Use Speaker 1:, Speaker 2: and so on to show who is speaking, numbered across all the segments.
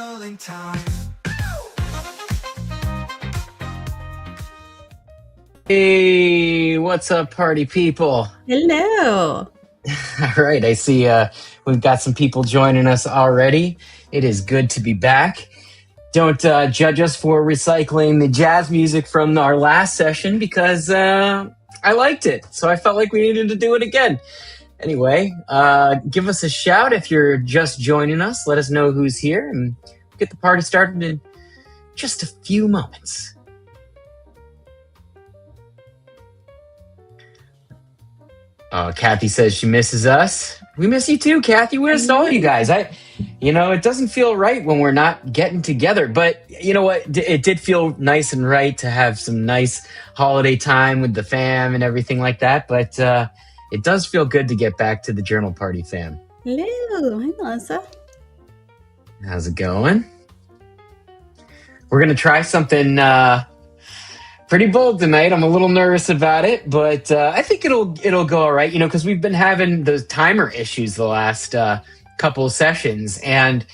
Speaker 1: smiling time.
Speaker 2: Hey, what's up, party people?
Speaker 3: Hello.
Speaker 2: All right, I see we've got some people joining us already. It is good to be back. Don't judge us for recycling the jazz music from our last session because I liked it, so I felt like we needed to do it again. Anyway, give us a shout if you're just joining us. Let us know who's here and get the party started in just a few moments. Kathy says she misses us. We miss you too, Kathy. We missed all you guys. It doesn't feel right when we're not getting together, but you know what? It did feel nice and right to have some nice holiday time with the fam and everything like that. But it does feel good to get back to the journal party fam.
Speaker 3: Hello. Hi, Melissa.
Speaker 2: How's it going? We're going to try something pretty bold tonight. I'm a little nervous about it, but I think it'll go all right. Because we've been having those timer issues the last couple of sessions, and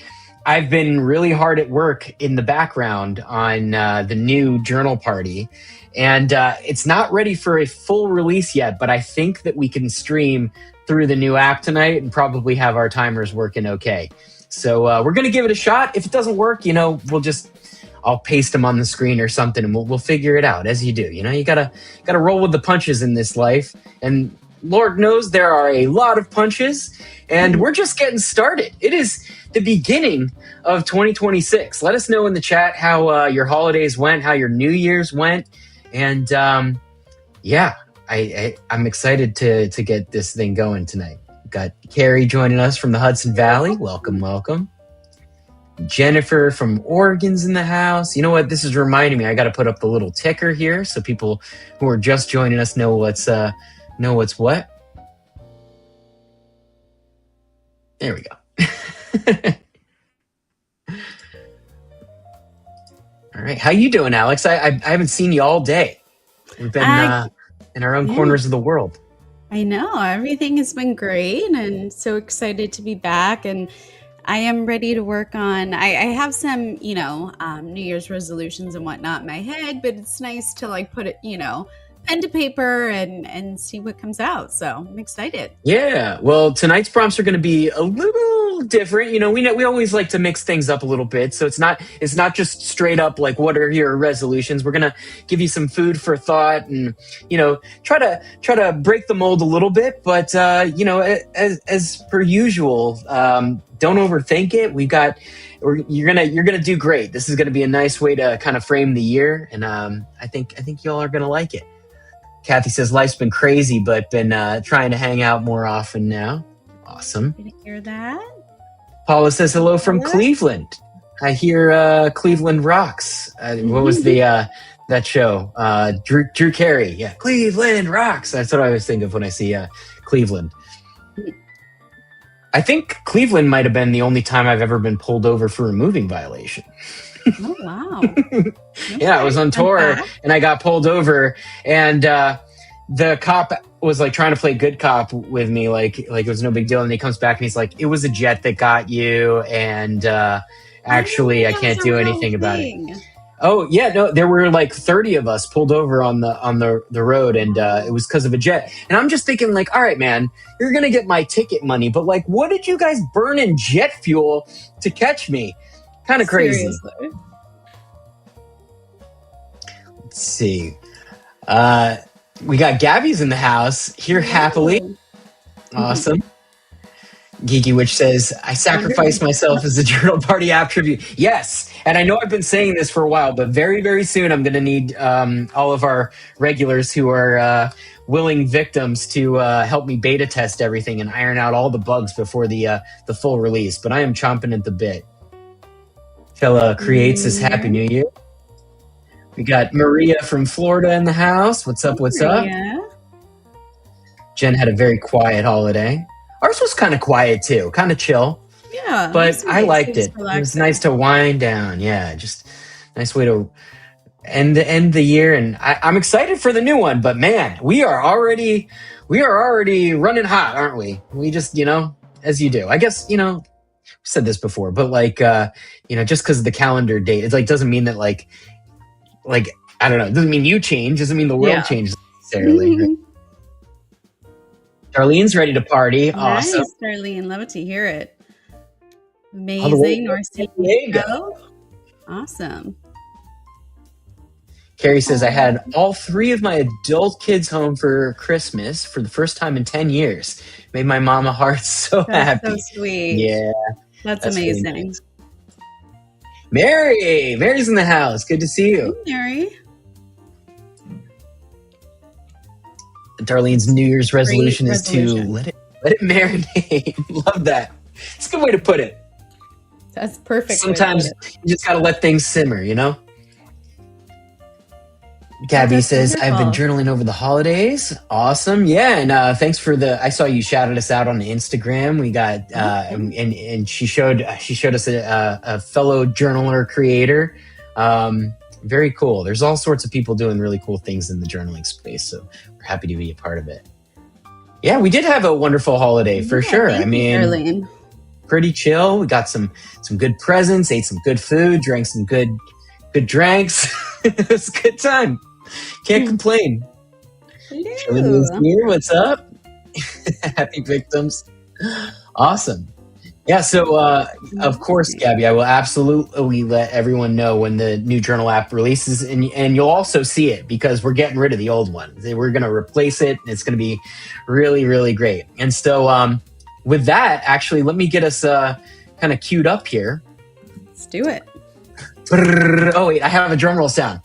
Speaker 2: I've been really hard at work in the background on the new journal party, and it's not ready for a full release yet. But I think that we can stream through the new app tonight and probably have our timers working okay. So we're gonna give it a shot. If it doesn't work, I'll paste them on the screen or something, and we'll figure it out as you do. You gotta roll with the punches in this life, and Lord knows there are a lot of punches, and we're just getting started. It is the beginning of 2026. Let us know in the chat how your holidays went, how your New Year's went, and I'm excited to get this thing going tonight. We've got Carrie joining us from the Hudson Valley. Welcome, welcome. Jennifer from Oregon's in the house. You know what? This is reminding me. I got to put up the little ticker here so people who are just joining us know what's what. There we go. All right. How you doing, Alex? I haven't seen you all day. We've been in our own corners of the world.
Speaker 3: I know. Everything has been great, and so excited to be back. And I am ready to work on, I have some, New Year's resolutions and whatnot in my head, but it's nice to put it, pen to paper and see what comes out. So I'm excited.
Speaker 2: Yeah. Well, tonight's prompts are going to be a little different. We always like to mix things up a little bit. So it's not just straight up like, what are your resolutions? We're going to give you some food for thought and, try to break the mold a little bit. But, as per usual, don't overthink it. You're gonna do great. This is gonna be a nice way to kind of frame the year, and I think y'all are gonna like it. Kathy says life's been crazy, but been trying to hang out more often now. Awesome.
Speaker 3: Did you hear that?
Speaker 2: Paula says hello from Cleveland. I hear Cleveland rocks. What was the that show? Drew Carey. Yeah, Cleveland rocks. That's what I always think of when I see Cleveland. I think Cleveland might have been the only time I've ever been pulled over for a moving violation.
Speaker 3: Oh, wow.
Speaker 2: Yeah, I was on tour and I got pulled over, and the cop was trying to play good cop with me, like it was no big deal. And he comes back and he's like, "It was a jet that got you, and actually I can't do anything about it." Oh yeah, no, there were 30 of us pulled over on the road, and it was because of a jet. And I'm just thinking, all right, man, you're gonna get my ticket money, but what did you guys burn in jet fuel to catch me? Kind of crazy.
Speaker 3: Seriously.
Speaker 2: Let's see. We got Gabby's in the house here happily. Awesome. Geeky Witch says, I sacrificed myself as a journal party app tribute. Yes. And I know I've been saying this for a while, but very, very soon I'm going to need all of our regulars who are willing victims to help me beta test everything and iron out all the bugs before the full release. But I am chomping at the bit. Fella creates this Happy New Year. We got Maria from Florida in the house. What's up? What's up? Jen had a very quiet holiday. Ours was kind of quiet too, kind of chill.
Speaker 3: Yeah.
Speaker 2: But I liked it. It was nice to wind down. Yeah, just nice way to end the year. And I'm excited for the new one. But man, we are already running hot, aren't we? We just, as you do. I guess, said this before, but like, just because of the calendar date, it's like doesn't mean that like I don't know. It doesn't mean you change. Doesn't mean the world
Speaker 3: Yeah.
Speaker 2: changes necessarily. Right? Darlene's ready to party. Awesome.
Speaker 3: Nice, Darlene. Love to hear it.
Speaker 2: All the way
Speaker 3: Amazing.
Speaker 2: to
Speaker 3: North
Speaker 2: San
Speaker 3: San
Speaker 2: Diego.
Speaker 3: Diego. Awesome.
Speaker 2: Carrie says, I
Speaker 3: Oh,
Speaker 2: had all three of my adult kids home for Christmas for the first time in 10 years. Made my mama heart so
Speaker 3: that's so
Speaker 2: happy.
Speaker 3: sweet.
Speaker 2: Yeah,
Speaker 3: That's
Speaker 2: that's really
Speaker 3: amazing.
Speaker 2: nice. Mary's in the house. Good to see
Speaker 3: Hey,
Speaker 2: you.
Speaker 3: Mary.
Speaker 2: Darlene's New Year's
Speaker 3: Great
Speaker 2: resolution is to
Speaker 3: resolution.
Speaker 2: let it marinate. Love that. It's a good way to put it.
Speaker 3: That's perfect way to put
Speaker 2: Sometimes
Speaker 3: it.
Speaker 2: you just got to let things simmer, you know?
Speaker 3: Oh,
Speaker 2: Gabby
Speaker 3: that's
Speaker 2: says, I've been
Speaker 3: wonderful.
Speaker 2: journaling over the holidays. Awesome. Yeah. And thanks for I saw you shouted us out on Instagram. We got,
Speaker 3: Okay.
Speaker 2: and she showed us a fellow journaler creator. Very cool. There's all sorts of people doing really cool things in the journaling space. So we're happy to be a part of it. Yeah. We did have a wonderful holiday for
Speaker 3: Yeah,
Speaker 2: sure. I
Speaker 3: thank you,
Speaker 2: mean,
Speaker 3: Darlene.
Speaker 2: pretty chill. We got some good presents, ate some good food, drank some good drinks. It was a good time. Can't complain. Chilling
Speaker 3: Hello.
Speaker 2: here. What's up? Happy victims. Awesome. Yeah. So, of course,
Speaker 3: Amazing.
Speaker 2: Gabby, I will absolutely let everyone know when the new journal app releases, and you'll also see it because we're getting rid of the old one. We're going to replace it, and it's going to be really, really great. And so, with that, actually, let me get us kind of queued up here.
Speaker 3: Let's do it.
Speaker 2: Oh wait, I have a drum roll sound.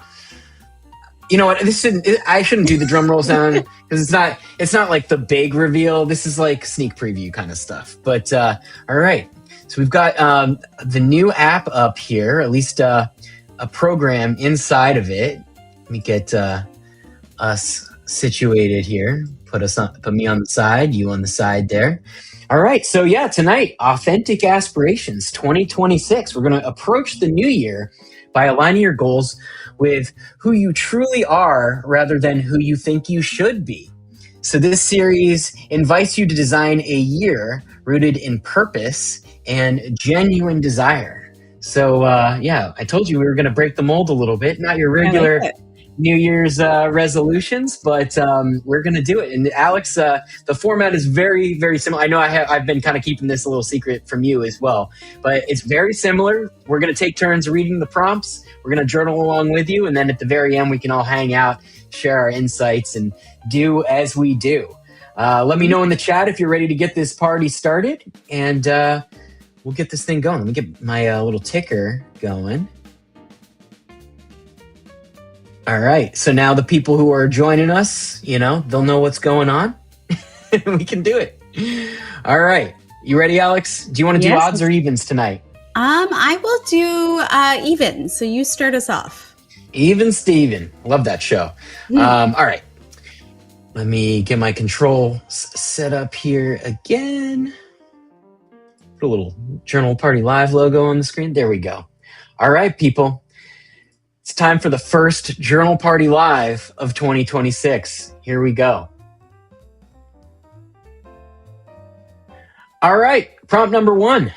Speaker 2: You know what? I shouldn't do the drum roll sound because it's not like the big reveal. This is like sneak preview kind of stuff. But all right, so we've got the new app up here, at least a program inside of it. Let me get us situated here. Put me on the side, you on the side there. All right, so yeah, tonight, Authentic Aspirations 2026. We're going to approach the new year by aligning your goals with who you truly are rather than who you think you should be. So this series invites you to design a year rooted in purpose and genuine desire. So yeah, I told you we were going to break the mold a little bit. Not your
Speaker 3: I like
Speaker 2: regular
Speaker 3: it.
Speaker 2: New Year's resolutions, but we're going to do it. And Alex, the format is very, very similar. I know I've been kind of keeping this a little secret from you as well, but it's very similar. We're going to take turns reading the prompts. We're going to journal along with you. And then at the very end, we can all hang out, share our insights, and do as we do. Let me know in the chat if you're ready to get this party started, and we'll get this thing going. Let me get my little ticker going. All right. So now the people who are joining us, they'll know what's going on. We can do it. All right. You ready, Alex? Do you want to do
Speaker 3: Yes.
Speaker 2: odds or evens tonight?
Speaker 3: I will do even. So you start us off.
Speaker 2: Even Steven. Love that show. All right. Let me get my control set up here again. Put a little Journal Party Live logo on the screen. There we go. All right, people. It's time for the first Journal Party Live of 2026. Here we go. All right, prompt number 1.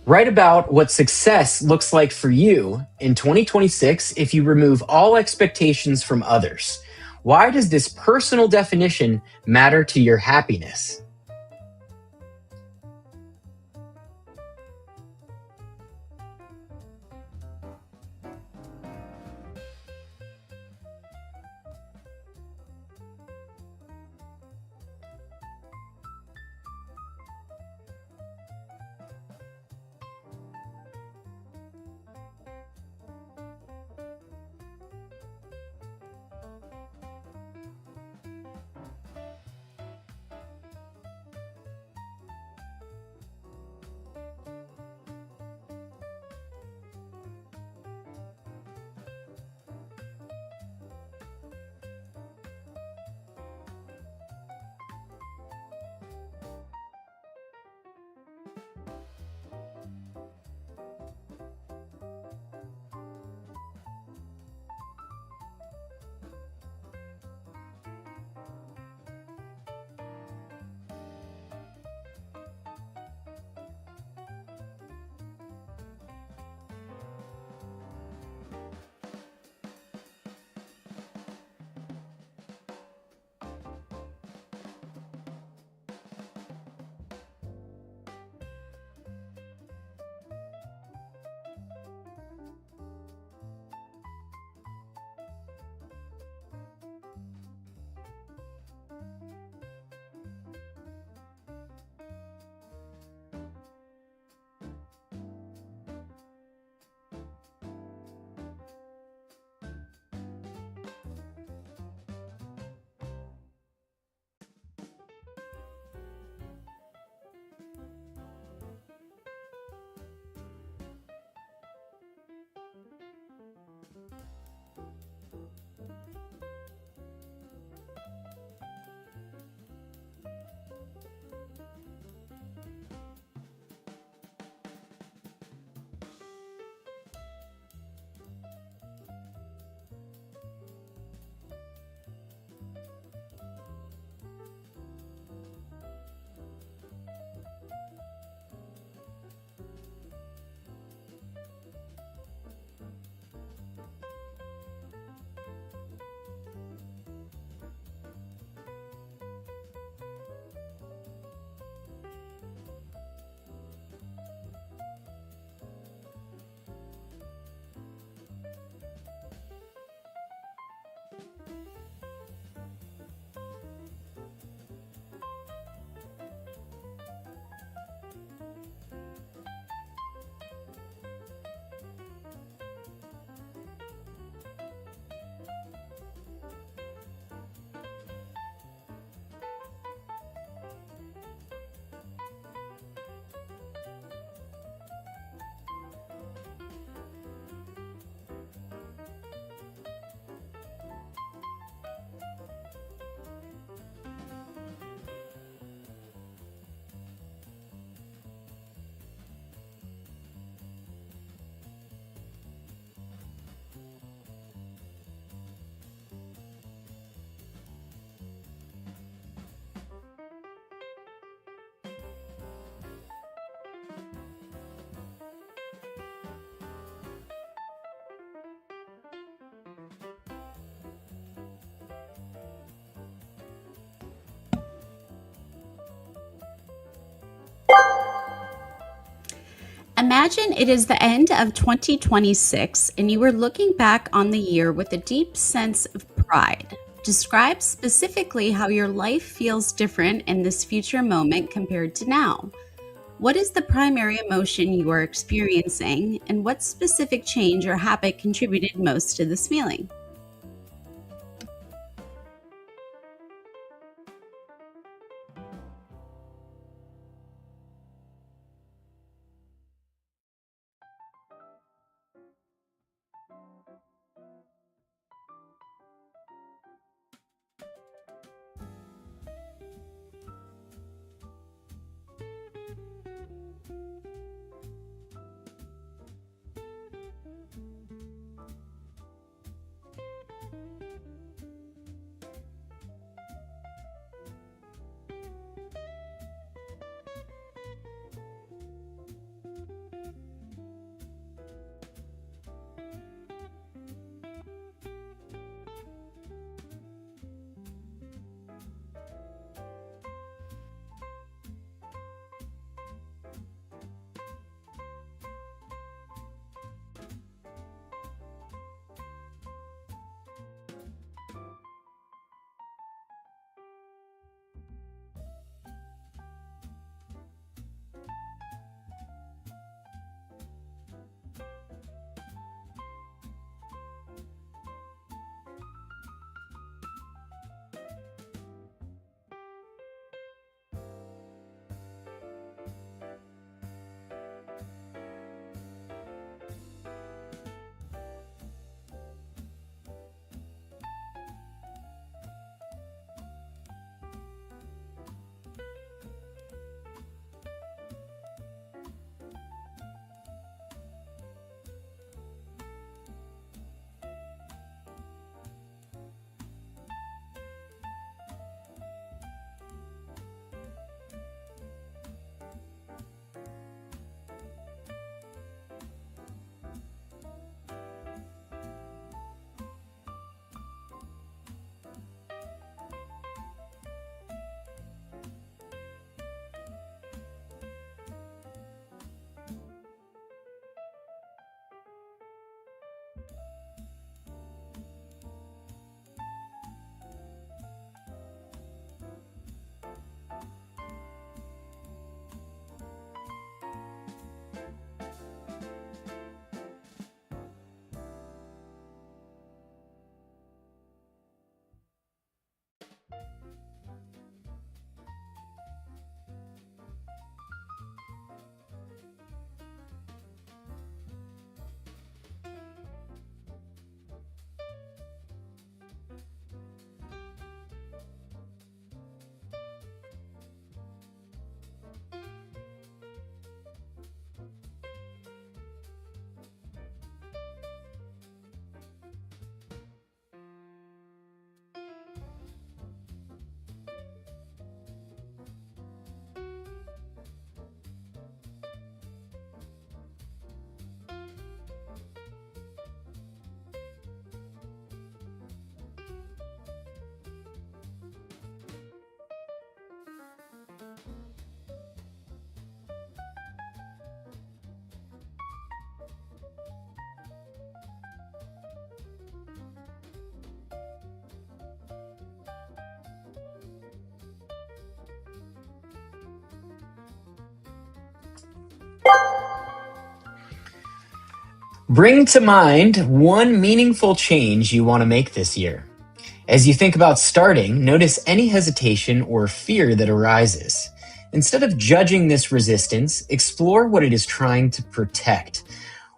Speaker 2: Write about what success looks like for you in 2026 if you remove all expectations from others. Why does this personal definition matter to your happiness?
Speaker 3: Imagine it is the end of 2026 and you are looking back on the year with a deep sense of pride. Describe specifically how your life feels different in this future moment compared to now. What is the primary emotion you are experiencing, and what specific change or habit contributed most to this feeling?
Speaker 2: Bring to mind one meaningful change you want to make this year. As you think about starting, notice any hesitation or fear that arises. Instead of judging this resistance, explore what it is trying to protect.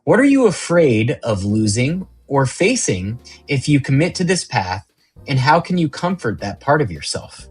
Speaker 2: What are you afraid of losing or facing if you commit to this path, and how can you comfort that part of yourself?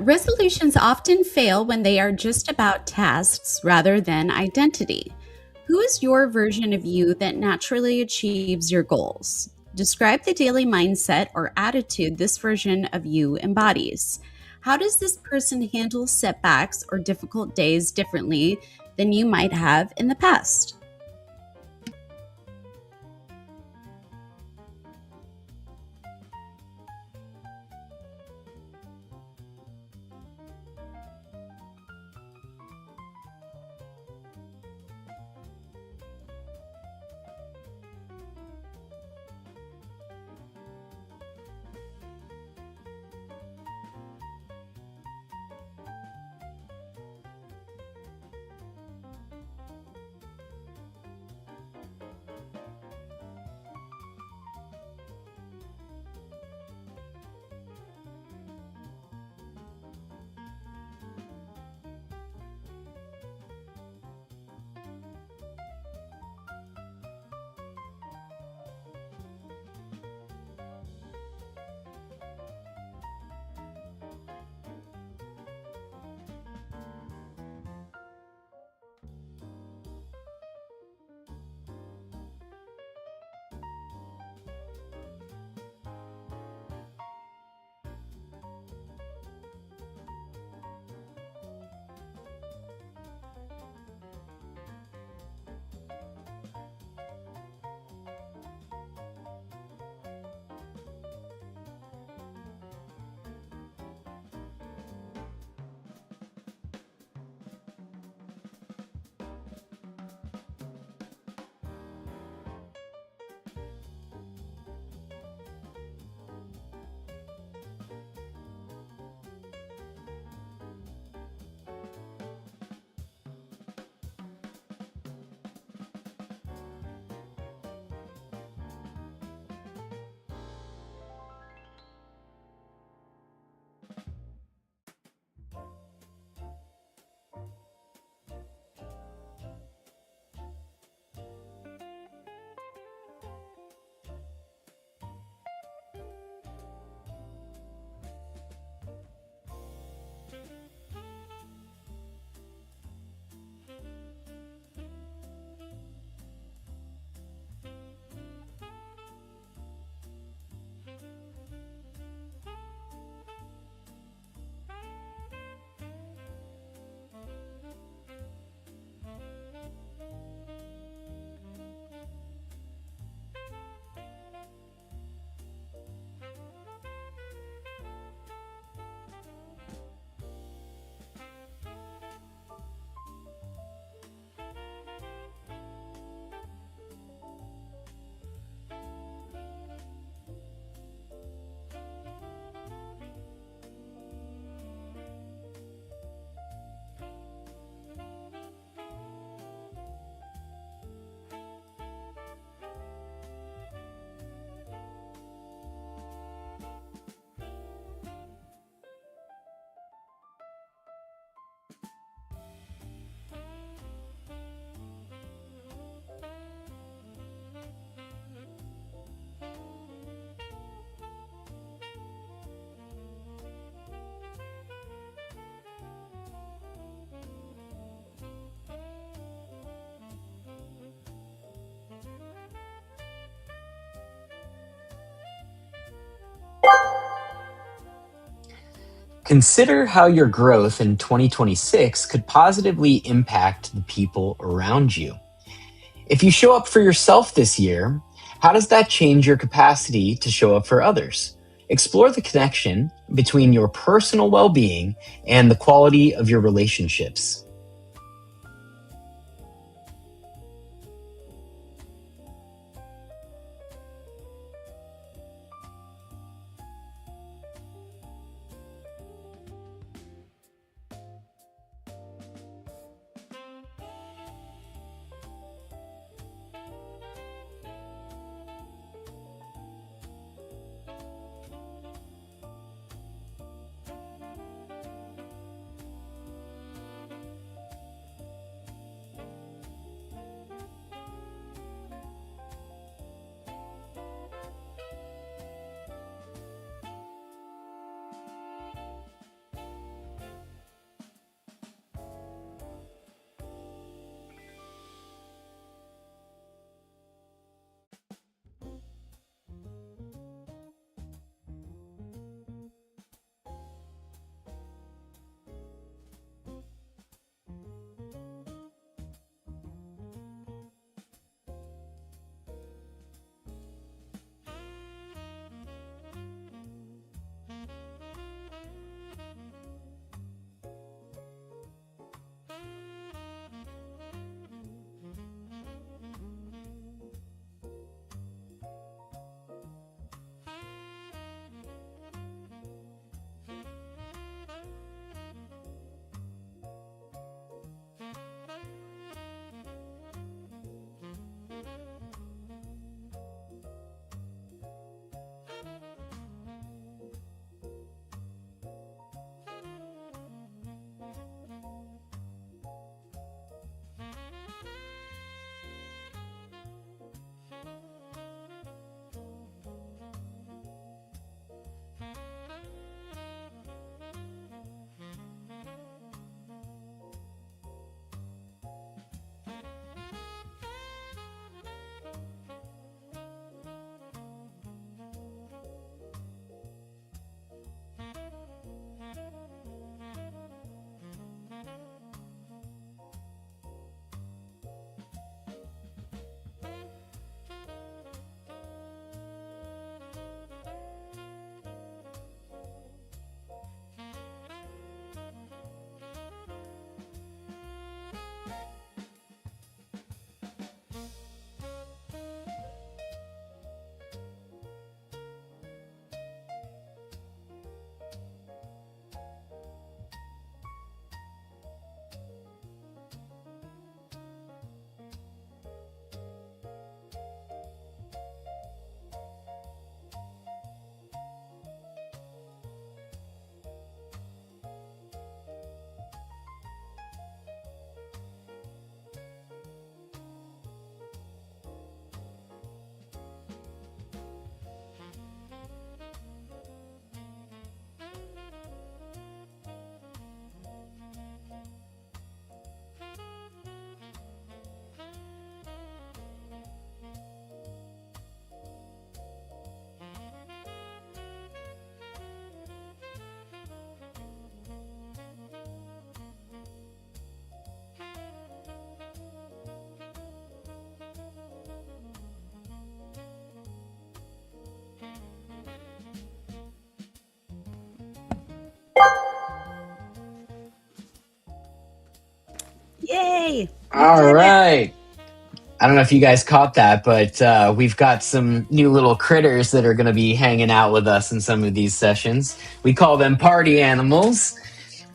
Speaker 3: Resolutions often fail when they are just about tasks rather than identity. Who is your version of you that naturally achieves your goals? Describe the daily mindset or attitude this version of you embodies. How does this person handle setbacks or difficult days differently than you might have in the past?
Speaker 2: Consider how your growth in 2026 could positively impact the people around you. If you show up for yourself this year, how does that change your capacity to show up for others? Explore the connection between your personal well being and the quality of your relationships.
Speaker 3: Yay! We
Speaker 2: All
Speaker 3: did it.
Speaker 2: right. I don't know if you guys caught that, but we've got some new little critters that are going to be hanging out with us in some of these sessions. We call them party animals.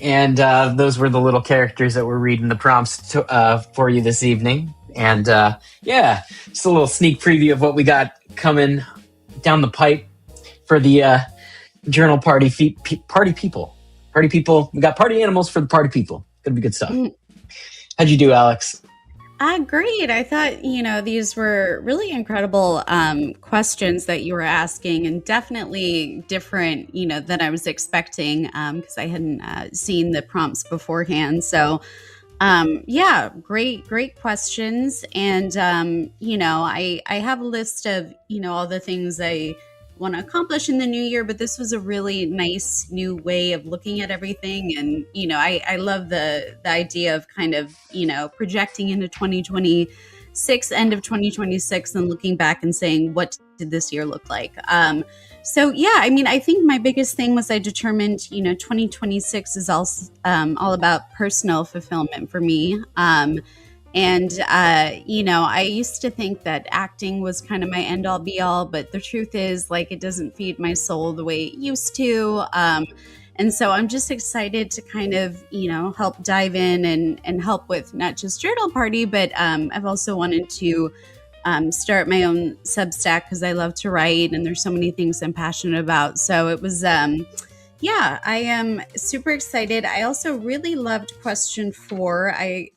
Speaker 2: And those were the little characters that were reading the prompts for you this evening. And yeah, just a little sneak preview of what we got coming down the pipe for the journal party people. Party people. We got party animals for the party people. Gonna be good stuff. How'd you do, Alex?
Speaker 3: Great. I thought, these were really incredible questions that you were asking, and definitely different, than I was expecting, because I hadn't seen the prompts beforehand. So, yeah, great questions. And, I have a list of, all the things I want to accomplish in the new year, but this was a really nice new way of looking at everything. And, I love the idea of kind of, projecting into 2026, end of 2026, and looking back and saying, what did this year look like? So yeah, I mean, I think my biggest thing was I determined, 2026 is all about personal fulfillment for me. And, I used to think that acting was kind of my end all be all, but the truth is, like, it doesn't feed my soul the way it used to. And so I'm just excited to kind of, help dive in and help with not just Journal Party, but I've also wanted to start my own Substack because I love to write and there's so many things I'm passionate about. So it was, yeah, I am super excited. I also really loved question 4. I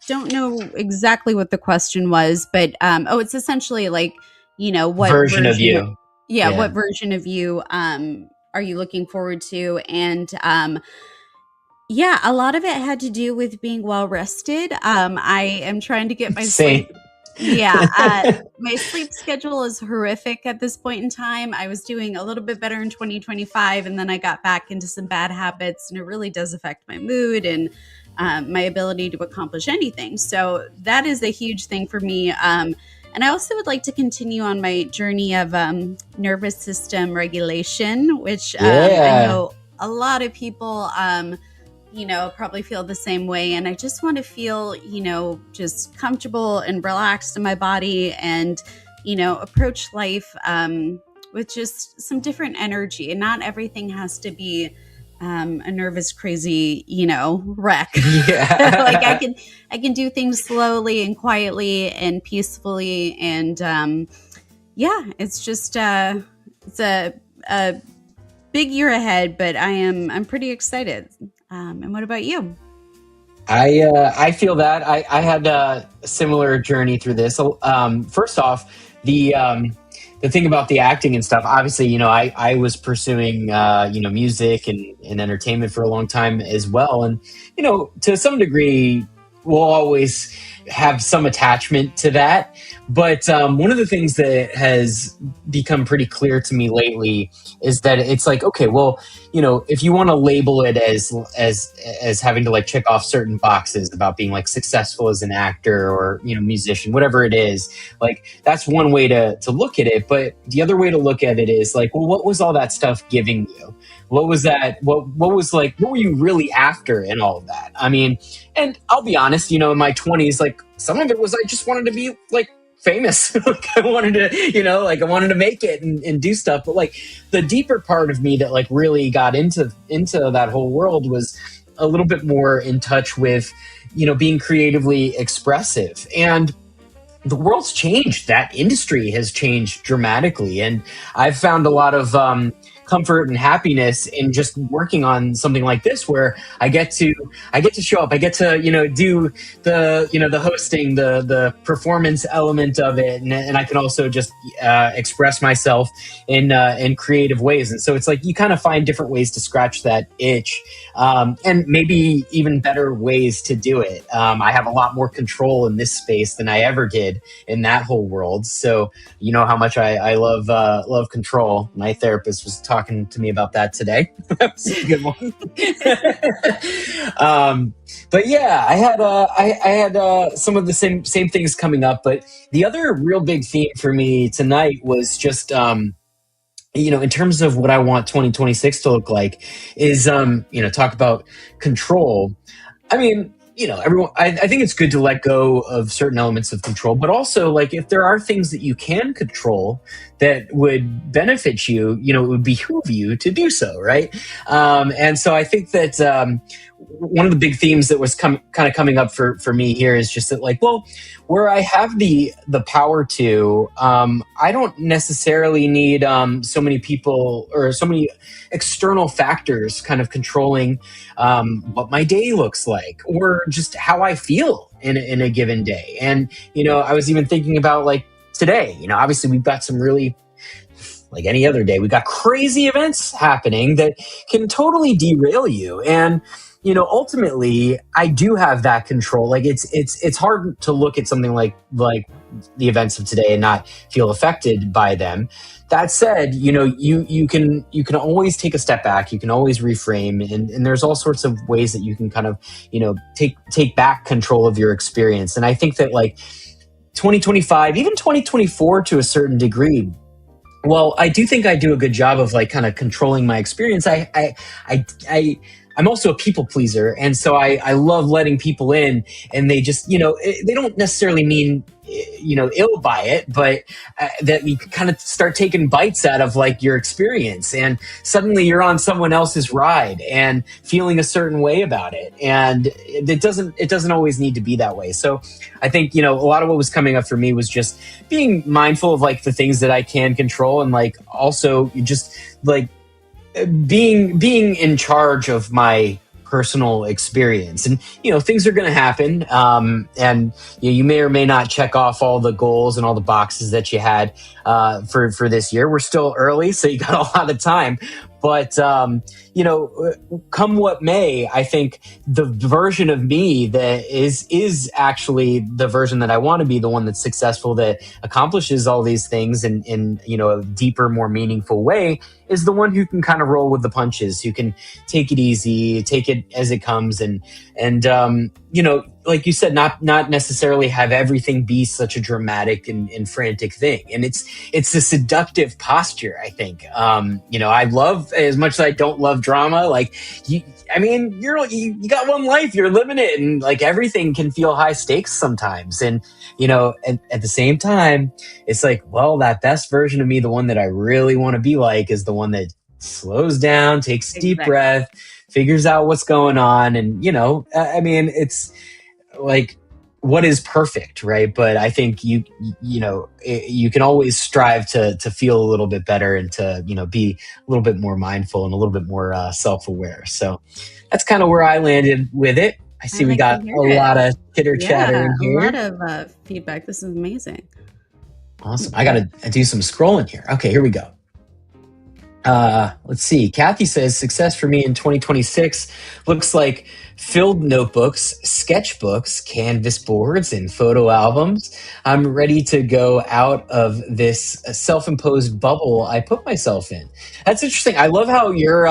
Speaker 3: don't know exactly what the question was, but it's essentially like, what
Speaker 2: Version of you.
Speaker 3: Yeah, what version of you are you looking forward to? And yeah, a lot of it had to do with being well rested. I am trying to get my sleep. Yeah, my sleep schedule is horrific at this point in time. I was doing a little bit better in 2025, and then I got back into some bad habits, and it really does affect my mood and my ability to accomplish anything. So that is a huge thing for me. And I also would like to continue on my journey of nervous system regulation, which I know a lot of people, probably feel the same way. And I just want to feel, just comfortable and relaxed in my body and, approach life with just some different energy. And not everything has to be a nervous, crazy, wreck.
Speaker 2: Yeah.
Speaker 3: Like I can do things slowly and quietly and peacefully. And yeah, it's just it's a big year ahead, but I'm pretty excited. And what about you?
Speaker 2: I feel that I had a similar journey through this. First off, the thing about the acting and stuff, obviously, I was pursuing, music and entertainment for a long time as well. And, to some degree, we'll always have some attachment to that. But one of the things that has become pretty clear to me lately is that it's like, okay, well, if you want to label it as having to like check off certain boxes about being like successful as an actor or musician, whatever it is, like that's one way to look at it. But the other way to look at it is like, well, what was all that stuff giving you? What was that? What was like? What were you really after in all of that? I mean, and I'll be honest, in my 20s, like some of it was I just wanted to be like famous. Like I wanted to, like I wanted to make it and do stuff. But like the deeper part of me that like really got into that whole world was a little bit more in touch with, being creatively expressive. And the world's changed. That industry has changed dramatically. And I've found a lot of comfort and happiness in just working on something like this, where I get to show up. I get to, do the hosting, the performance element of it. And I can also just express myself in creative ways. And so it's like, you kind of find different ways to scratch that itch, and maybe even better ways to do it. I have a lot more control in this space than I ever did in that whole world. So you know how much I love control. My therapist was talking to me about that today. That was a good one. But yeah, I had some of the same things coming up. But the other real big theme for me tonight was just in terms of what I want 2026 to look like is talk about control. I mean, everyone, I think it's good to let go of certain elements of control, but also like if there are things that you can control that would benefit you, it would behoove you to do so, right? And so I think that one of the big themes that was kind of coming up for me here is just that, like, well, where I have the power to, I don't necessarily need so many people or so many external factors kind of controlling what my day looks like or just how I feel in a given day. And I was even thinking about like today. Obviously we've got some really, like any other day, we've got crazy events happening that can totally derail you. And ultimately I do have that control. Like it's hard to look at something like the events of today and not feel affected by them. That said, you can always take a step back. You can always reframe, and there's all sorts of ways that you can kind of take back control of your experience. And I think that like 2025, even 2024 to a certain degree, well, I do think I do a good job of like kind of controlling my experience. I'm also a people pleaser, and so I love letting people in, and they just they don't necessarily mean ill by it, but that you kind of start taking bites out of like your experience, and suddenly you're on someone else's ride and feeling a certain way about it, and it doesn't always need to be that way. So I think a lot of what was coming up for me was just being mindful of like the things that I can control, and like also just like being in charge of my personal experience. And things are going to happen, and you may or may not check off all the goals and all the boxes that you had for this year. We're still early, so you got a lot of time, but come what may, I think the version of me that is actually the version that I want to be, the one that's successful, that accomplishes all these things in a deeper, more meaningful way, is the one who can kind of roll with the punches, who can take it easy, take it as it comes, and like you said, not necessarily have everything be such a dramatic and frantic thing. And it's a seductive posture, I think. I love, as much as I don't love drama, like you got one life, you're living it, and like everything can feel high stakes sometimes. And at the same time, it's like, well, that best version of me, the one that I really want to be like, is the one that slows down, takes a deep breath, figures out what's going on. And it's like, what is perfect, right? But I think you can always strive to feel a little bit better, and to be a little bit more mindful and a little bit more self-aware. So that's kind of where I landed with it. I see we got a lot of chitter chatter in here.
Speaker 3: A lot of feedback. This is amazing.
Speaker 2: Awesome. I gotta do some scrolling here. Okay, here we go. Let's see. Kathy says, success for me in 2026 looks like filled notebooks, sketchbooks, canvas boards, and photo albums. I'm ready to go out of this self-imposed bubble I put myself in. That's interesting. I love how your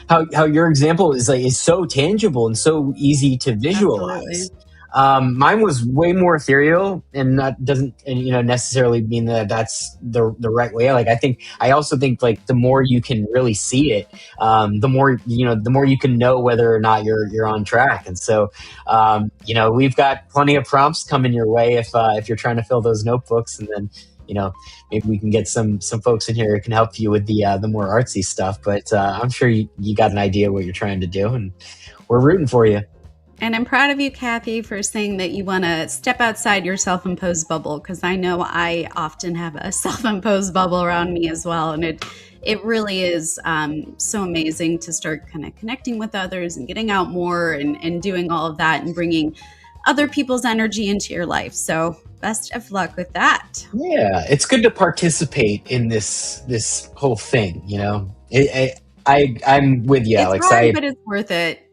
Speaker 2: how your example is so tangible and so easy to visualize.
Speaker 3: Absolutely.
Speaker 2: Mine was way more ethereal, and that doesn't necessarily mean that that's the right way. Like I also think like the more you can really see it, the more you can know whether or not you're on track. And so we've got plenty of prompts coming your way if you're trying to fill those notebooks, and then maybe we can get some folks in here who can help you with the more artsy stuff. But I'm sure you got an idea what you're trying to do, and we're rooting for you.
Speaker 3: And I'm proud of you, Kathy, for saying that you want to step outside your self-imposed bubble, because I know I often have a self-imposed bubble around me as well. And it really is so amazing to start kind of connecting with others and getting out more and doing all of that and bringing other people's energy into your life. So best of luck with that.
Speaker 2: Yeah, it's good to participate in this whole thing. I'm with you, Alex.
Speaker 3: It's hard, but it's worth it.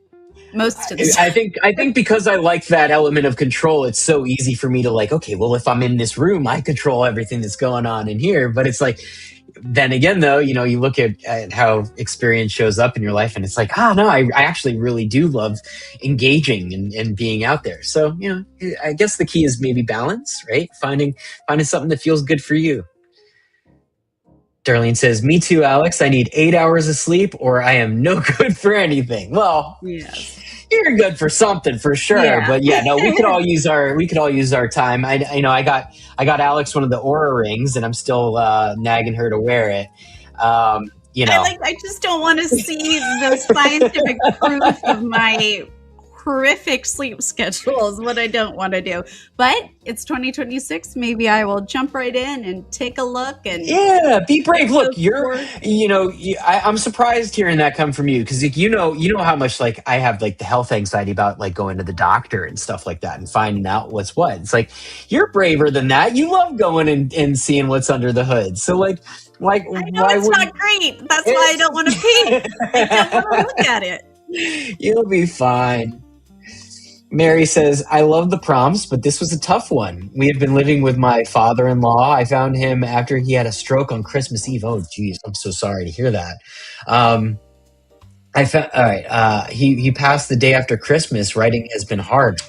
Speaker 3: Most of the time.
Speaker 2: I think because I like that element of control, it's so easy for me to like, okay, well, if I'm in this room, I control everything that's going on in here. But it's like, then again, though, you look at how experience shows up in your life, and it's like, no, I actually really do love engaging and being out there. So, I guess the key is maybe balance, right? Finding something that feels good for you. Darlene says, me too, Alex. I need 8 hours of sleep, or I am no good for anything. Well,
Speaker 3: yes.
Speaker 2: You're good for something for sure. Yeah. But yeah, no, we could all use our time. I got Alex one of the Aura rings, and I'm still nagging her to wear it.
Speaker 3: I just don't want to see the scientific proof of my horrific sleep schedule is what I don't want to do. But it's 2026. Maybe I will jump right in and take a look. And
Speaker 2: be brave. Look, I'm surprised hearing that come from you, because you know how much like I have like the health anxiety about like going to the doctor and stuff like that and finding out what's what. It's like, you're braver than that. You love going and seeing what's under the hood. So like
Speaker 3: I know it's not great. That's why I don't want to pee. I don't want to look at it.
Speaker 2: You'll be fine. Mary says, I love the prompts, but this was a tough one. We have been living with my father in law. I found him after he had a stroke on Christmas Eve. Oh, geez. I'm so sorry to hear that. Um, I found, all right. He passed the day after Christmas. Writing has been hard.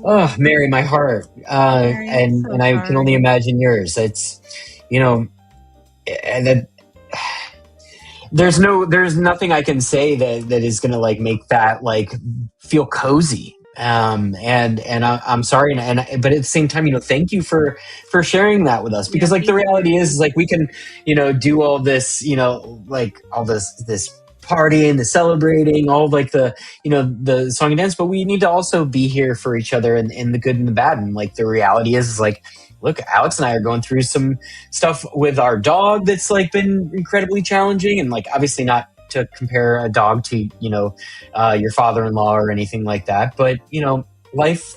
Speaker 3: Oh,
Speaker 2: Oh, Mary, my heart.
Speaker 3: Mary, I'm
Speaker 2: And
Speaker 3: so
Speaker 2: I can only
Speaker 3: sorry.
Speaker 2: imagine yours. It's, you know, and that there's nothing I can say that is gonna like make that like feel cozy. I'm sorry, but at the same time, thank you for sharing that with us,
Speaker 3: Yeah,
Speaker 2: because like the
Speaker 3: thank you,
Speaker 2: reality
Speaker 3: Mary.
Speaker 2: is like we can do all this, like all this partying, the celebrating, all like the song and dance, but we need to also be here for each other in the good and the bad. And like the reality is like, look, Alex and I are going through some stuff with our dog that's like been incredibly challenging, and like obviously not to compare a dog to your father-in-law or anything like that, but life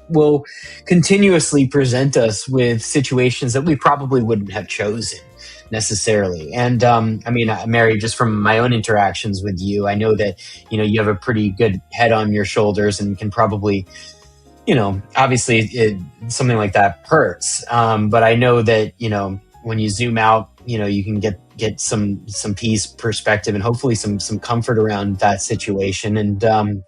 Speaker 2: will continuously present us with situations that we probably wouldn't have chosen necessarily. And I mean, Mary, just from my own interactions with you, I know that you have a pretty good head on your shoulders and can probably obviously something like that hurts. But I know that, when you zoom out, you can get some peace, perspective, and hopefully some comfort around that situation. And,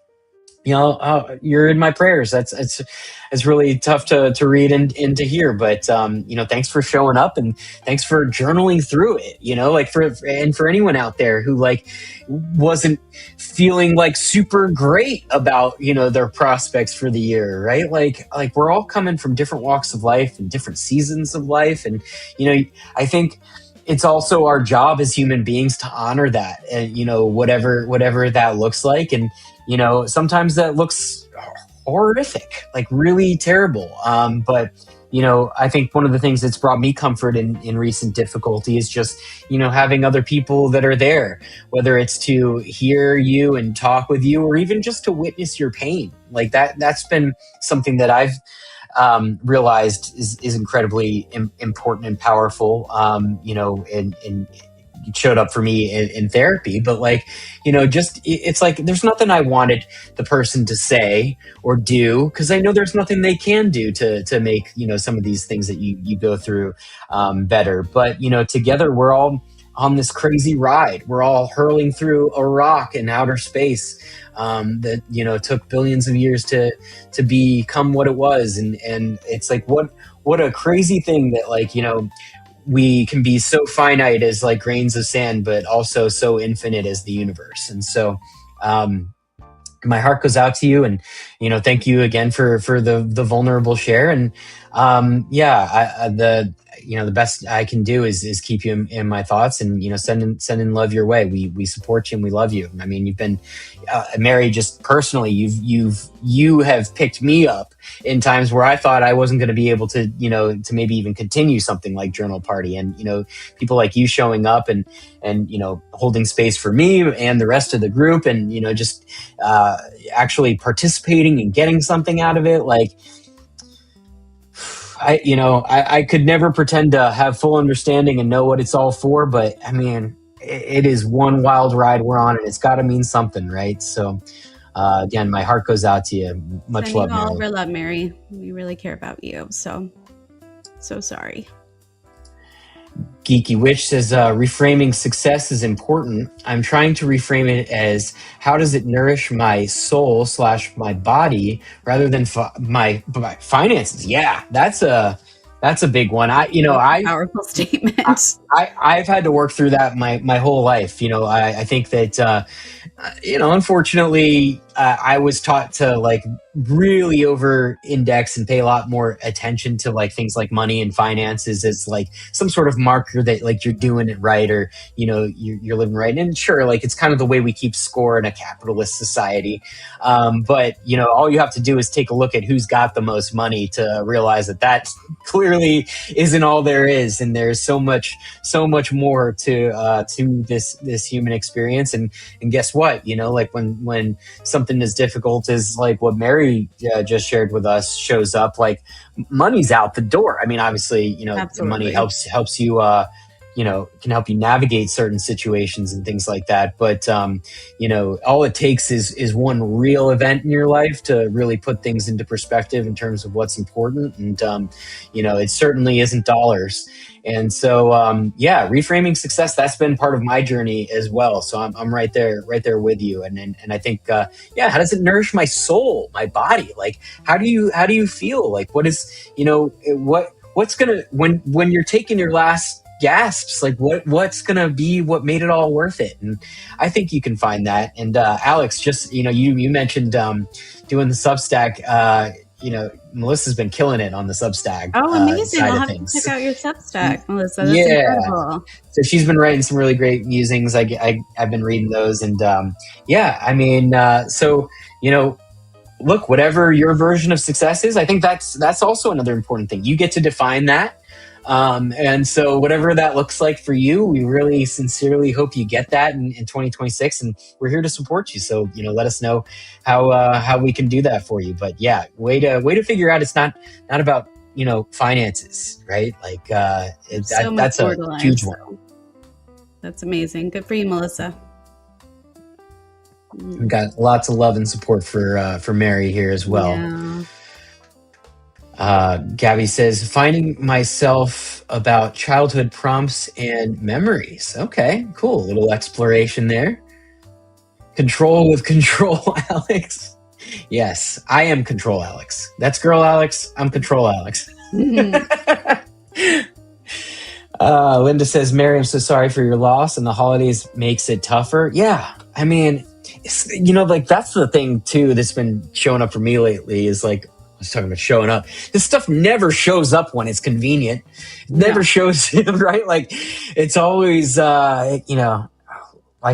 Speaker 2: you're in my prayers. It's really tough to read and to hear, but thanks for showing up, and thanks for journaling through it. Like for anyone out there who like wasn't feeling like super great about their prospects for the year, right? Like we're all coming from different walks of life and different seasons of life, and I think it's also our job as human beings to honor that, and whatever that looks like. And sometimes that looks horrific, like really terrible. But I think one of the things that's brought me comfort in recent difficulty is just having other people that are there, whether it's to hear you and talk with you, or even just to witness your pain. Like that's been something that I've realized is incredibly important and powerful. And it showed up for me in therapy. But like, just it's like there's nothing I wanted the person to say or do, because I know there's nothing they can do to make some of these things that you go through better. But together we're all on this crazy ride. We're all hurling through a rock in outer space that took billions of years to become what it was. And it's like what a crazy thing that like we can be so finite as like grains of sand, but also so infinite as the universe. And so my heart goes out to you, and thank you again for the vulnerable share. And the best I can do is keep you in my thoughts, and sending love your way. We support you and we love you. I mean, you've been Mary, just personally, you have picked me up in times where I thought I wasn't going to be able to to maybe even continue something like Journal Party. And people like you showing up and holding space for me and the rest of the group, and just actually participating and getting something out of it. Like I could never pretend to have full understanding and know what it's all for, but I mean, it is one wild ride we're on, and it's got to mean something, right? So again, my heart goes out to you. Much
Speaker 3: Sending
Speaker 2: love,
Speaker 3: all of
Speaker 2: Mary.
Speaker 3: our love, Mary. We really care about you. So sorry.
Speaker 2: Geeky Witch says, reframing success is important. I'm trying to reframe it as, how does it nourish my soul / my body rather than my finances? Yeah, that's a big one.
Speaker 3: That's a powerful statement.
Speaker 2: I've had to work through that my whole life. I think that unfortunately, I was taught to like really over index and pay a lot more attention to like things like money and finances as like some sort of marker that like you're doing it right, or you're living right. And sure, like it's kind of the way we keep score in a capitalist society. But all you have to do is take a look at who's got the most money to realize that clearly isn't all there is, and there's so much more to this human experience. And guess what? Like when something as difficult as like what Mary just shared with us shows up, like money's out the door. I mean, obviously, money
Speaker 3: Absolutely.
Speaker 2: helps you can help you navigate certain situations and things like that. But all it takes is one real event in your life to really put things into perspective in terms of what's important. And it certainly isn't dollars. And so, reframing success, that's been part of my journey as well. So I'm right there with you. And I think, how does it nourish my soul, my body? Like, how do you feel? Like, what is, what's gonna, when you're taking your last gasps, like what's gonna be what made it all worth it? And I think you can find that. And Alex, just you mentioned doing the Substack. Melissa's been killing it on the Substack.
Speaker 3: Oh, amazing!
Speaker 2: Side
Speaker 3: I'll
Speaker 2: of
Speaker 3: have
Speaker 2: things.
Speaker 3: to check out your Substack, Melissa. That's incredible.
Speaker 2: So she's been writing some really great musings. I've been reading those, and look, whatever your version of success is, I think that's also another important thing. You get to define that. And so whatever that looks like for you, we really sincerely hope you get that in 2026, and we're here to support you. So, let us know how we can do that for you. But yeah, way to figure out it's not about, finances, right? Like, that's a huge one.
Speaker 3: That's amazing. Good for you, Melissa.
Speaker 2: We've got lots of love and support for Mary here as well.
Speaker 3: Yeah.
Speaker 2: Gabby says, finding myself about childhood prompts and memories. Okay, cool. Little exploration there. Control with control, Alex. Yes, I am control, Alex. That's girl, Alex. I'm control, Alex. Linda says, Mary, I'm so sorry for your loss, and the holidays makes it tougher. Yeah, I mean, that's the thing too that's been showing up for me lately is like, I was talking about showing up. This stuff never shows up when it's convenient. It never shows, right? Like, it's always, life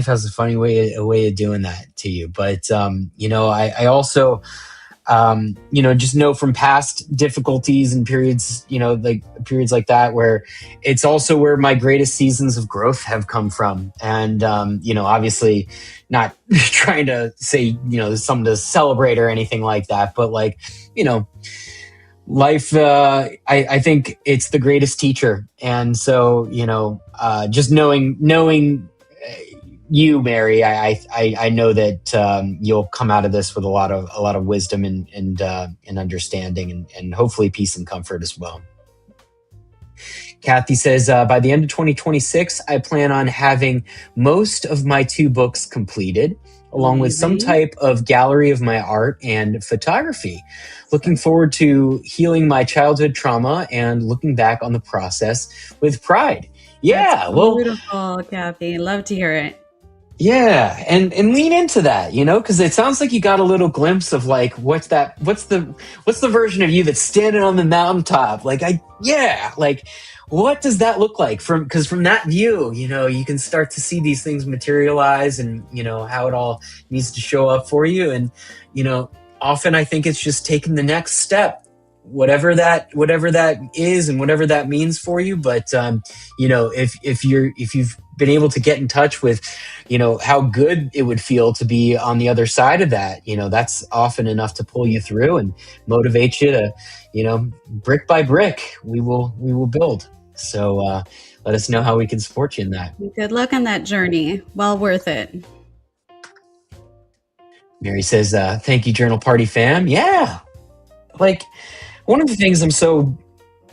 Speaker 2: has a funny way of doing that to you. But, I also, just know from past difficulties and periods, like periods like that, where it's also where my greatest seasons of growth have come from. And, obviously not trying to say, something to celebrate or anything like that, but like, life, I think it's the greatest teacher. And so, just knowing you, Mary, I know that you'll come out of this with a lot of wisdom and understanding and hopefully peace and comfort as well. Kathy says, by the end of 2026, I plan on having most of my 2 books completed, along with some type of gallery of my art and photography. Looking forward to healing my childhood trauma and looking back on the process with pride. Yeah,
Speaker 3: that's beautiful, Kathy. Love to hear it.
Speaker 2: Yeah, and lean into that, because it sounds like you got a little glimpse of like what's the version of you that's standing on the mountaintop. Like what does that look like because from that view, you can start to see these things materialize and how it all needs to show up for you. And often I think it's just taking the next step, whatever that is and whatever that means for you. But if you've been able to get in touch with how good it would feel to be on the other side of that, that's often enough to pull you through and motivate you to brick by brick we will build. So let us know how we can support you in that.
Speaker 3: Good luck on that journey. Well worth it.
Speaker 2: Mary says, thank you, Journal Party fam. Yeah, like one of the things I'm so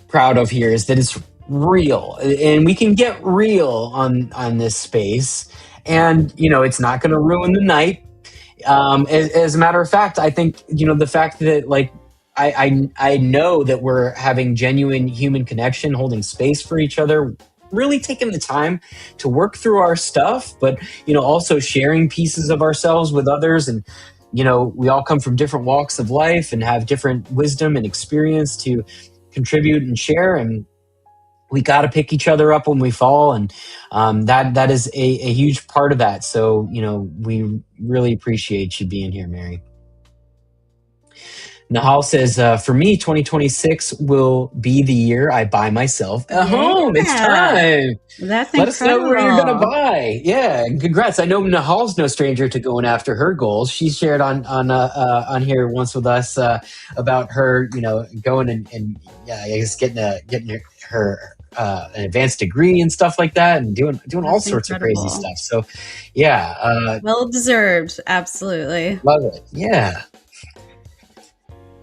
Speaker 2: proud of here is that it's real, and we can get real on this space, and it's not going to ruin the night. As a matter of fact, I think the fact that like I know that we're having genuine human connection, holding space for each other, really taking the time to work through our stuff, but also sharing pieces of ourselves with others. And we all come from different walks of life and have different wisdom and experience to contribute and share, and we got to pick each other up when we fall, and that is a huge part of that. So we really appreciate you being here, Mary. Nahal says, for me, 2026 will be the year I buy myself a home. It's time.
Speaker 3: That's
Speaker 2: Let us know where you're going to buy. Yeah, and congrats. I know Nahal's no stranger to going after her goals. She shared on here once with us about her, going and I guess getting her an advanced degree and stuff like that, and doing all
Speaker 3: That's
Speaker 2: sorts of crazy
Speaker 3: incredible.
Speaker 2: stuff. So, yeah,
Speaker 3: Well deserved. Absolutely.
Speaker 2: love it. Yeah.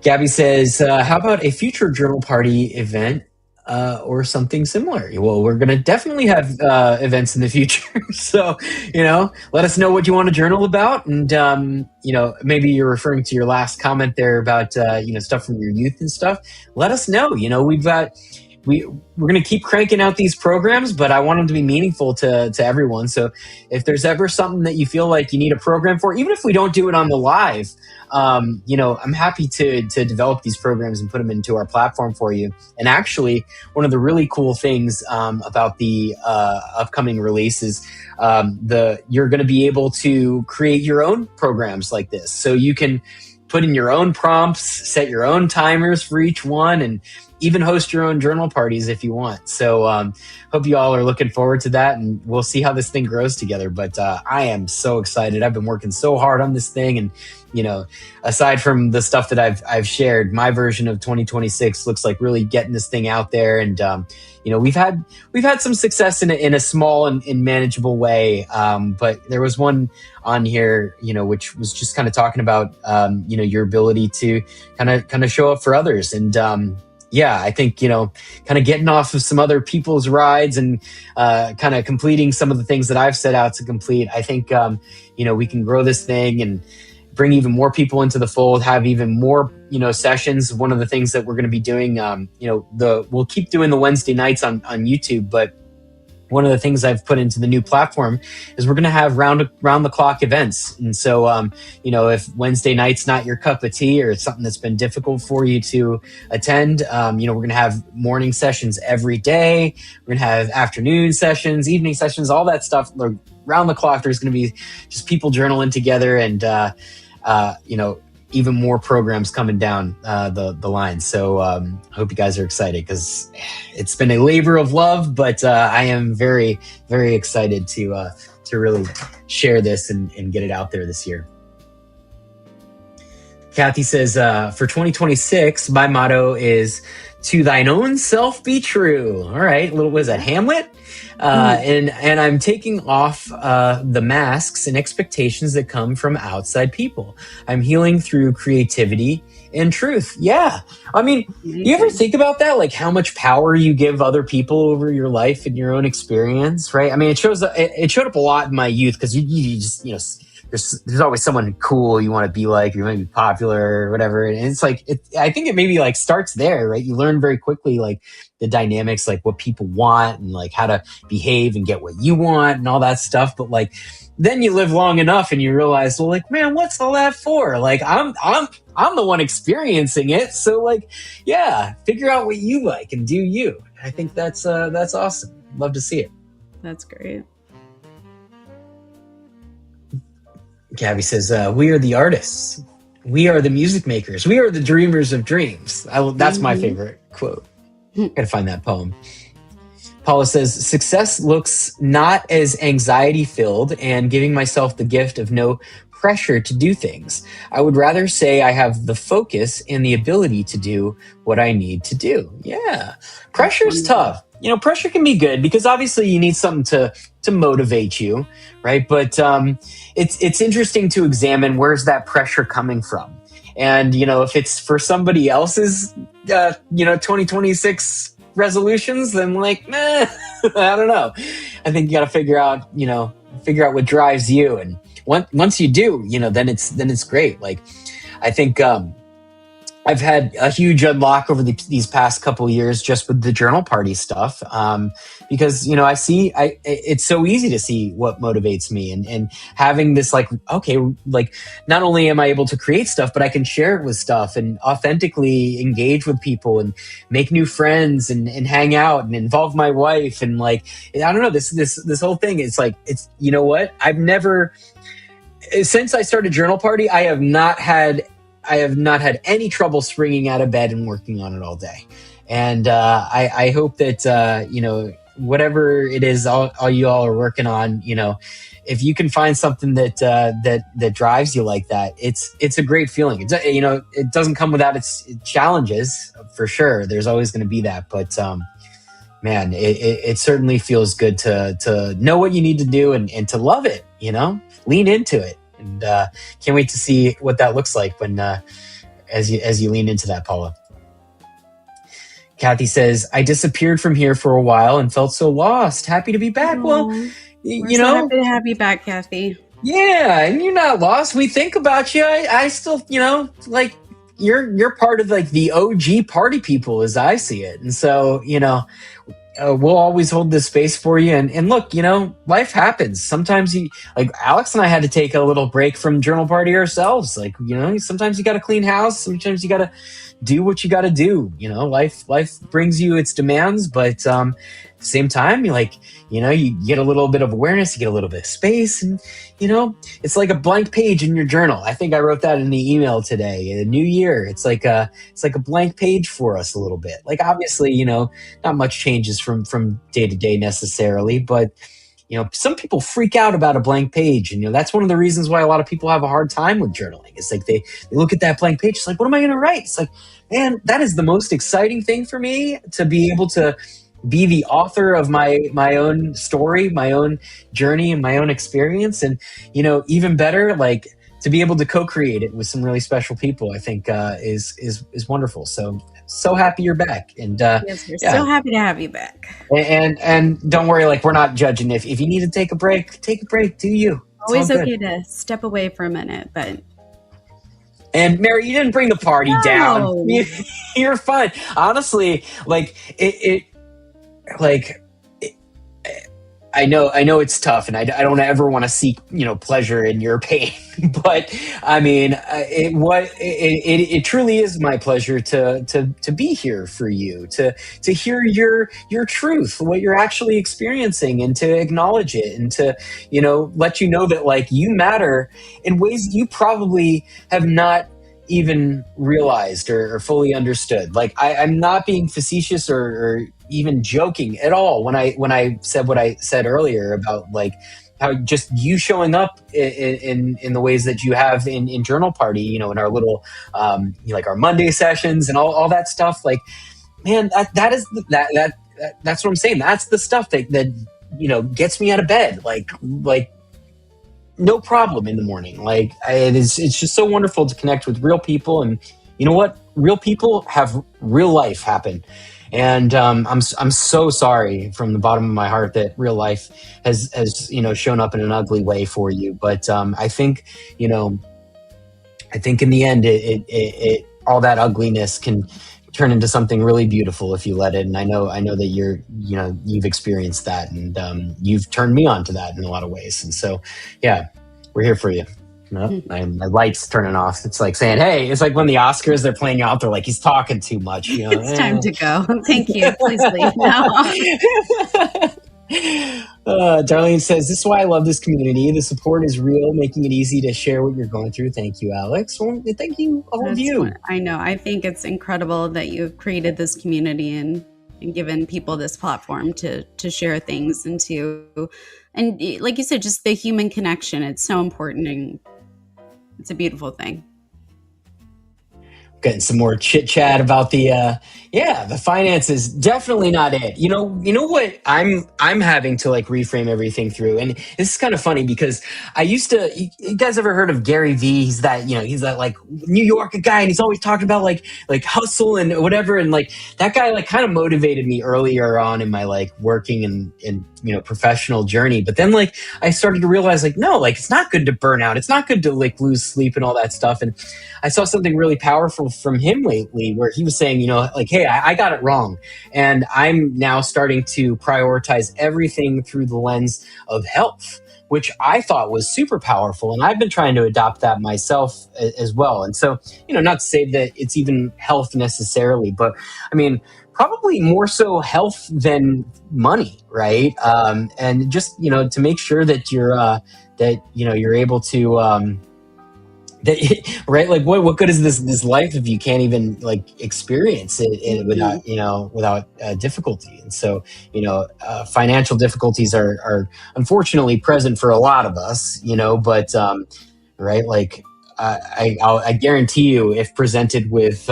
Speaker 2: Gabby says, how about a future journal party event or something similar? Well, we're going to definitely have events in the future. So, let us know what you want to journal about. And, maybe you're referring to your last comment there about, stuff from your youth and stuff. Let us know. We're going to keep cranking out these programs, but I want them to be meaningful to everyone. So if there's ever something that you feel like you need a program for, even if we don't do it on the live, I'm happy to develop these programs and put them into our platform for you. And actually, one of the really cool things about the upcoming release is you're going to be able to create your own programs like this. So you can put in your own prompts, set your own timers for each one, and even host your own journal parties if you want. So hope you all are looking forward to that, and we'll see how this thing grows together. But I am so excited. I've been working so hard on this thing, and aside from the stuff that I've shared, my version of 2026 looks like really getting this thing out there. And we've had some success in a small and manageable way. But there was one on here, which was just kind of talking about your ability to kind of show up for others. And I think, kind of getting off of some other people's rides and kind of completing some of the things that I've set out to complete. I think, we can grow this thing and bring even more people into the fold, have even more, sessions. One of the things that we're going to be doing, we'll keep doing the Wednesday nights on YouTube, but one of the things I've put into the new platform is we're going to have round the clock events. And so, if Wednesday night's not your cup of tea or it's something that's been difficult for you to attend, we're going to have morning sessions every day. We're going to have afternoon sessions, evening sessions, all that stuff. Round the clock, there's going to be just people journaling together and, even more programs coming down the line. So I hope you guys are excited because it's been a labor of love, but I am very, very excited to really share this and get it out there this year. Kathy says, for 2026, my motto is to thine own self be true. All right. Was that Hamlet? And I'm taking off the masks and expectations that come from outside people. I'm healing through creativity and truth. Yeah. I mean, you ever think about that? Like how much power you give other people over your life and your own experience, right? I mean, it showed up a lot in my youth because you just, there's always someone cool you want to be like, you want to be popular or whatever. And it's like, I think it maybe like starts there, right? You learn very quickly, like the dynamics, like what people want and like how to behave and get what you want and all that stuff. But like, then you live long enough and you realize, well, like, man, what's all that for? Like, I'm the one experiencing it. So like, yeah, figure out what you like and do you. I think that's awesome. Love to see it.
Speaker 3: That's great.
Speaker 2: Gabby says, we are the artists. We are the music makers. We are the dreamers of dreams. That's my favorite quote. Gotta find that poem. Paula says, success looks not as anxiety filled and giving myself the gift of no pressure to do things. I would rather say I have the focus and the ability to do what I need to do. Yeah. Pressure's tough. Pressure can be good because obviously you need something to motivate you, right? But it's interesting to examine where's that pressure coming from. And, if it's for somebody else's, 2026 resolutions, then like, I don't know. I think you got to figure out what drives you. And once you do, then it's great. Like, I think, I've had a huge unlock over these past couple of years just with the journal party stuff, because it's so easy to see what motivates me, and having this like, okay, like not only am I able to create stuff, but I can share it with stuff and authentically engage with people and make new friends and hang out and involve my wife and like, I don't know, this whole thing is like, it's, I've never, since I started Journal Party, I have not had any trouble springing out of bed and working on it all day. And I hope that, whatever it is all you all are working on, if you can find something that drives you like that, it's a great feeling. It doesn't come without its challenges, for sure. There's always going to be that. But man, it certainly feels good to know what you need to do and to love it, lean into it. And can't wait to see what that looks like when as you lean into that, Paula. Kathy says, I disappeared from here for a while and felt so lost. Happy to be back. Well,
Speaker 3: Oh, we're
Speaker 2: you
Speaker 3: so
Speaker 2: know,
Speaker 3: happy to have you back, Kathy.
Speaker 2: yeah, and you're not lost. We think about you. I still, like you're part of like the OG party people as I see it. And so, we'll always hold this space for you. And look, life happens. Sometimes like Alex and I had to take a little break from Journal Party ourselves. Like, sometimes you got to clean house. Sometimes you got to do what you got to do. Life brings you its demands, but at the same time, you get a little bit of awareness, you get a little bit of space, and it's like a blank page in your journal. I think I wrote that in the email today. A new year, it's like a blank page for us a little bit. Like obviously, not much changes from day to day necessarily, but some people freak out about a blank page, and that's one of the reasons why a lot of people have a hard time with journaling. It's like they look at that blank page, it's like, what am I going to write? It's like, man, that is the most exciting thing for me, to be able to be the author of my own story, my own journey, and my own experience. And even better, like to be able to co-create it with some really special people, I think is wonderful. So happy you're back. And
Speaker 3: Yes, we're so happy to have you back.
Speaker 2: And don't worry, like we're not judging. If you need to take a break, do you. It's
Speaker 3: Always
Speaker 2: all
Speaker 3: okay to step away for a minute, but.
Speaker 2: And Mary, you didn't bring the party down. You're fine. Honestly, like it I know it's tough, and I don't ever want to seek pleasure in your pain, but I mean, it truly is my pleasure to be here for you, to hear your truth, what you're actually experiencing, and to acknowledge it, and to let you know that like you matter in ways that you probably have not even realized or fully understood. Like I'm not being facetious or even joking at all when I said what I said earlier about like how just you showing up in the ways that you have in Journal Party, in our little like our Monday sessions and all that stuff. Like, man, that's what I'm saying. That's the stuff that gets me out of bed. Like no problem in the morning. Like it's just so wonderful to connect with real people, and you know what? Real people have real life happen. And I'm so sorry from the bottom of my heart that real life has shown up in an ugly way for you. But I think in the end, it all that ugliness can turn into something really beautiful if you let it. And I know that you've experienced that, and you've turned me on to that in a lot of ways. And so, yeah, we're here for you. My light's turning off. It's like saying, hey, it's like when the Oscars, they're playing out, they're like, he's talking too much.
Speaker 3: It's time to go. Thank you. Please leave now.
Speaker 2: Darlene says, this is why I love this community. The support is real, making it easy to share what you're going through. Thank you, Alex. Well, thank you, all of you.
Speaker 3: I know. I think it's incredible that you've created this community and given people this platform to share things and like you said, just the human connection. It's so important, and it's a beautiful thing.
Speaker 2: Getting some more chit chat about the finances. Definitely not it. You know what I'm having to like reframe everything through, and this is kind of funny because I used to. You guys ever heard of Gary Vee? He's that like New York guy, and he's always talking about like hustle and whatever, and like that guy like kind of motivated me earlier on in my like working and professional journey. But then like I started to realize like no, like it's not good to burn out. It's not good to like lose sleep and all that stuff. And I saw something really powerful from him lately where he was saying, like, hey, I got it wrong. And I'm now starting to prioritize everything through the lens of health, which I thought was super powerful. And I've been trying to adopt that myself as well. And so, not to say that it's even health necessarily, but I mean, probably more so health than money, right? And just, to make sure that you're able to, right? Like what good is this life if you can't even like experience it without difficulty? And so, financial difficulties are unfortunately present for a lot of us, but, right. Like, I guarantee you, if presented with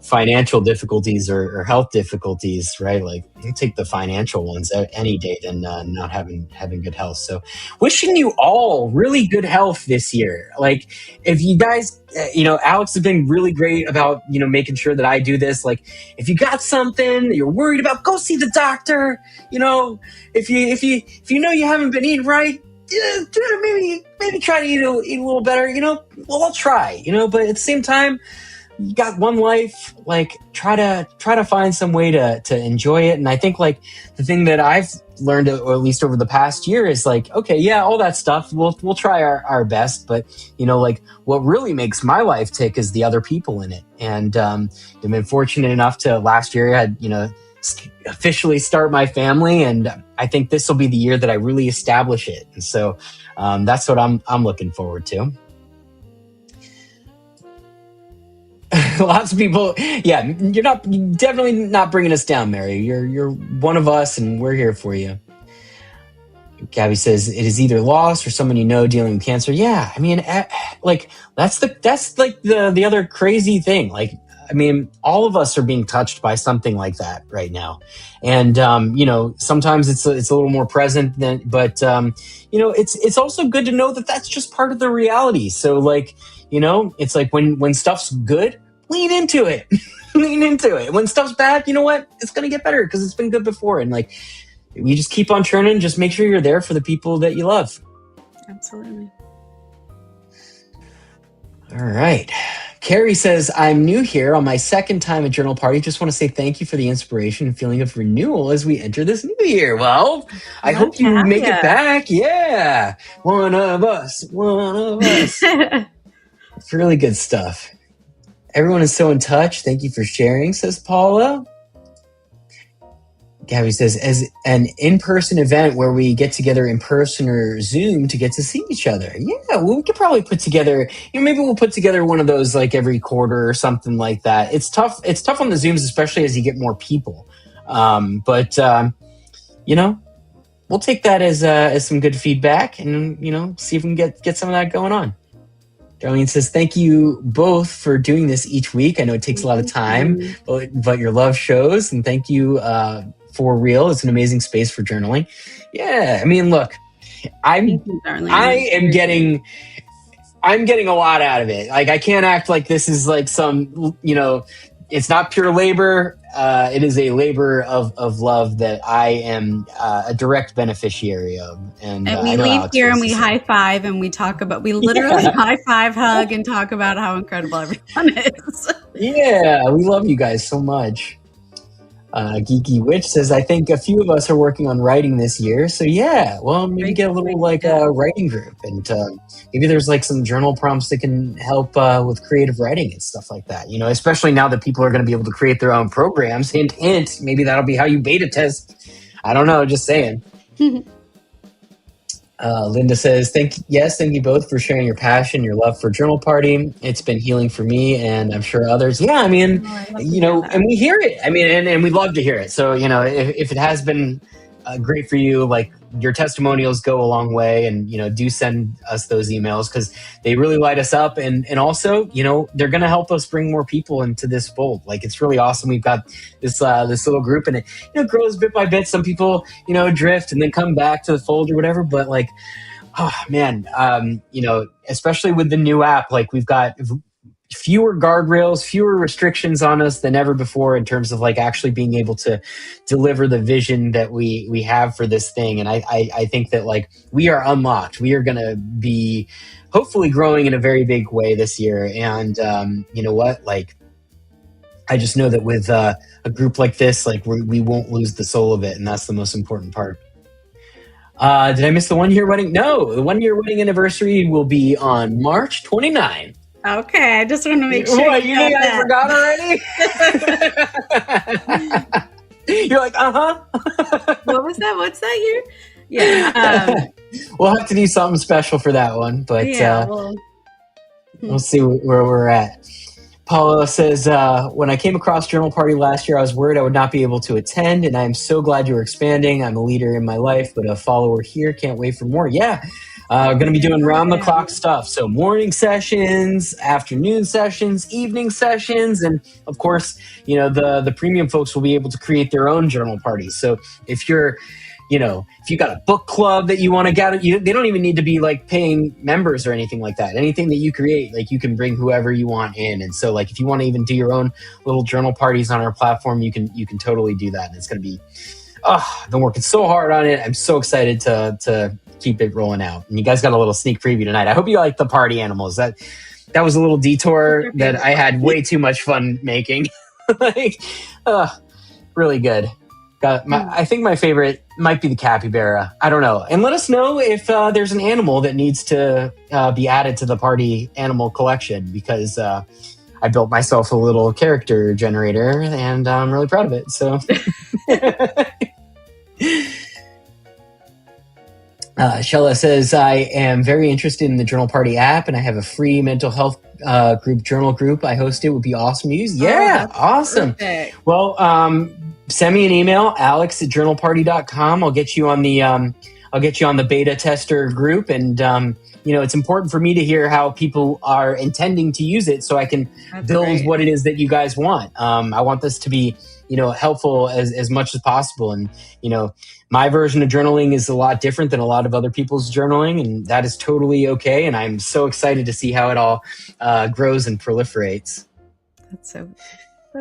Speaker 2: financial difficulties or health difficulties, right? Like you take the financial ones any day than not having good health. So, wishing you all really good health this year. Like, if you guys, Alex has been really great about making sure that I do this. Like, if you got something that you're worried about, go see the doctor. If you know you haven't been eating right, maybe try to eat a little better. Well, I'll try. But at the same time, you got one life. Like, try to find some way to enjoy it. And I think like the thing that I've learned, or at least over the past year, is like, okay, yeah, all that stuff. We'll try our best, but like what really makes my life tick is the other people in it. And I've been fortunate enough to last year I had officially start my family, and I think this will be the year that I really establish it. And so that's what I'm looking forward to. Lots of people, yeah, you're definitely not bringing us down, Mary. You're one of us, and we're here for you. Gabby says it is either loss or someone dealing with cancer. Yeah, I mean, like that's like the other crazy thing. Like, I mean, all of us are being touched by something like that right now, and sometimes it's a little more present but it's also good to know that that's just part of the reality. So like, it's like when stuff's good, lean into it. Lean into it. When stuff's bad, you know what? It's gonna get better because it's been good before, and like, we just keep on churning. Just make sure you're there for the people that you love.
Speaker 3: Absolutely.
Speaker 2: All right. Carrie says, I'm new here on my second time at Journal Party. Just want to say thank you for the inspiration and feeling of renewal as we enter this new year. Well, I hope you make it back. Yeah. One of us. It's really good stuff. Everyone is so in touch. Thank you for sharing, says Paula. Gabby says, as an in-person event where we get together in person or Zoom to get to see each other. Yeah, well, we could probably put together, maybe we'll put together one of those like every quarter or something like that. It's tough. It's tough on the Zooms, especially as you get more people. But we'll take that as some good feedback and, see if we can get some of that going on. Darlene says, thank you both for doing this each week. I know it takes a lot of time, but your love shows, and thank you, for real. It's an amazing space for journaling. Yeah. I mean, look, I'm getting a lot out of it. Like, I can't act like this is like some, it's not pure labor. It is a labor of love that I am a direct beneficiary of. And
Speaker 3: we leave here and we high five and we talk about, we literally high five, hug, and talk about how incredible everyone is.
Speaker 2: Yeah. We love you guys so much. Geeky Witch says, I think a few of us are working on writing this year. So yeah, well, maybe get a little writing group, and maybe there's like some journal prompts that can help with creative writing and stuff like that. Especially now that people are going to be able to create their own programs. Hint, hint. Maybe that'll be how you beta test. I don't know. Just saying. Linda says, thank you both for sharing your passion, your love for Journal Party. It's been healing for me, and I'm sure others. Yeah, I mean, and we hear it. I mean, and we love to hear it. So, if it has been great for you, like, your testimonials go a long way, and, do send us those emails because they really light us up. And also, they're going to help us bring more people into this fold. Like, it's really awesome. We've got this little group, and it grows bit by bit. Some people, drift and then come back to the fold or whatever. But like, oh man, especially with the new app, like, we've got fewer guardrails, fewer restrictions on us than ever before in terms of like actually being able to deliver the vision that we have for this thing. And I think that like we are unlocked. We are going to be hopefully growing in a very big way this year. And you know what? Like, I just know that with a group like this, like we won't lose the soul of it. And that's the most important part. Did I miss the 1 year wedding? No, the 1 year wedding anniversary will be on March 29th.
Speaker 3: Okay, I just want to make sure.
Speaker 2: What, you think I forgot already? You're like,
Speaker 3: What was that? What's that year? Yeah.
Speaker 2: We'll have to do something special for that one, but we'll see where we're at. Paula says, when I came across Journal Party last year, I was worried I would not be able to attend, and I am so glad you were expanding. I'm a leader in my life, but a follower here. Can't wait for more. Yeah. Going to be doing round the clock
Speaker 3: Yeah.
Speaker 2: stuff. So morning sessions, afternoon sessions, evening sessions, and of course, the premium folks will be able to create their own journal parties. So if you're if you got a book club that you want to gather, they don't even need to be like paying members or anything like that. Anything that you create, like you can bring whoever you want in. And so like if you want to even do your own little journal parties on our platform, you can totally do that. And it's going to be, I've been working so hard on it. I'm so excited to keep it rolling out. And you guys got a little sneak preview tonight. I hope you like the party animals. That was a little detour that I had way too much fun making. Like, really good. I think my favorite might be the capybara. I don't know. And let us know if there's an animal that needs to be added to the party animal collection, because I built myself a little character generator and I'm really proud of it. So Shella says, I am very interested in the Journal Party app, and I have a free mental health journal group I host. It would be awesome to use. Yeah, awesome.
Speaker 3: Perfect.
Speaker 2: Well, send me an email, alex@journalparty.com. I'll get you on the beta tester group, and it's important for me to hear how people are intending to use it, so I can build what it is that you guys want. I want this to be helpful as much as possible, and my version of journaling is a lot different than a lot of other people's journaling, and that is totally okay. And I'm so excited to see how it all grows and proliferates.
Speaker 3: That's so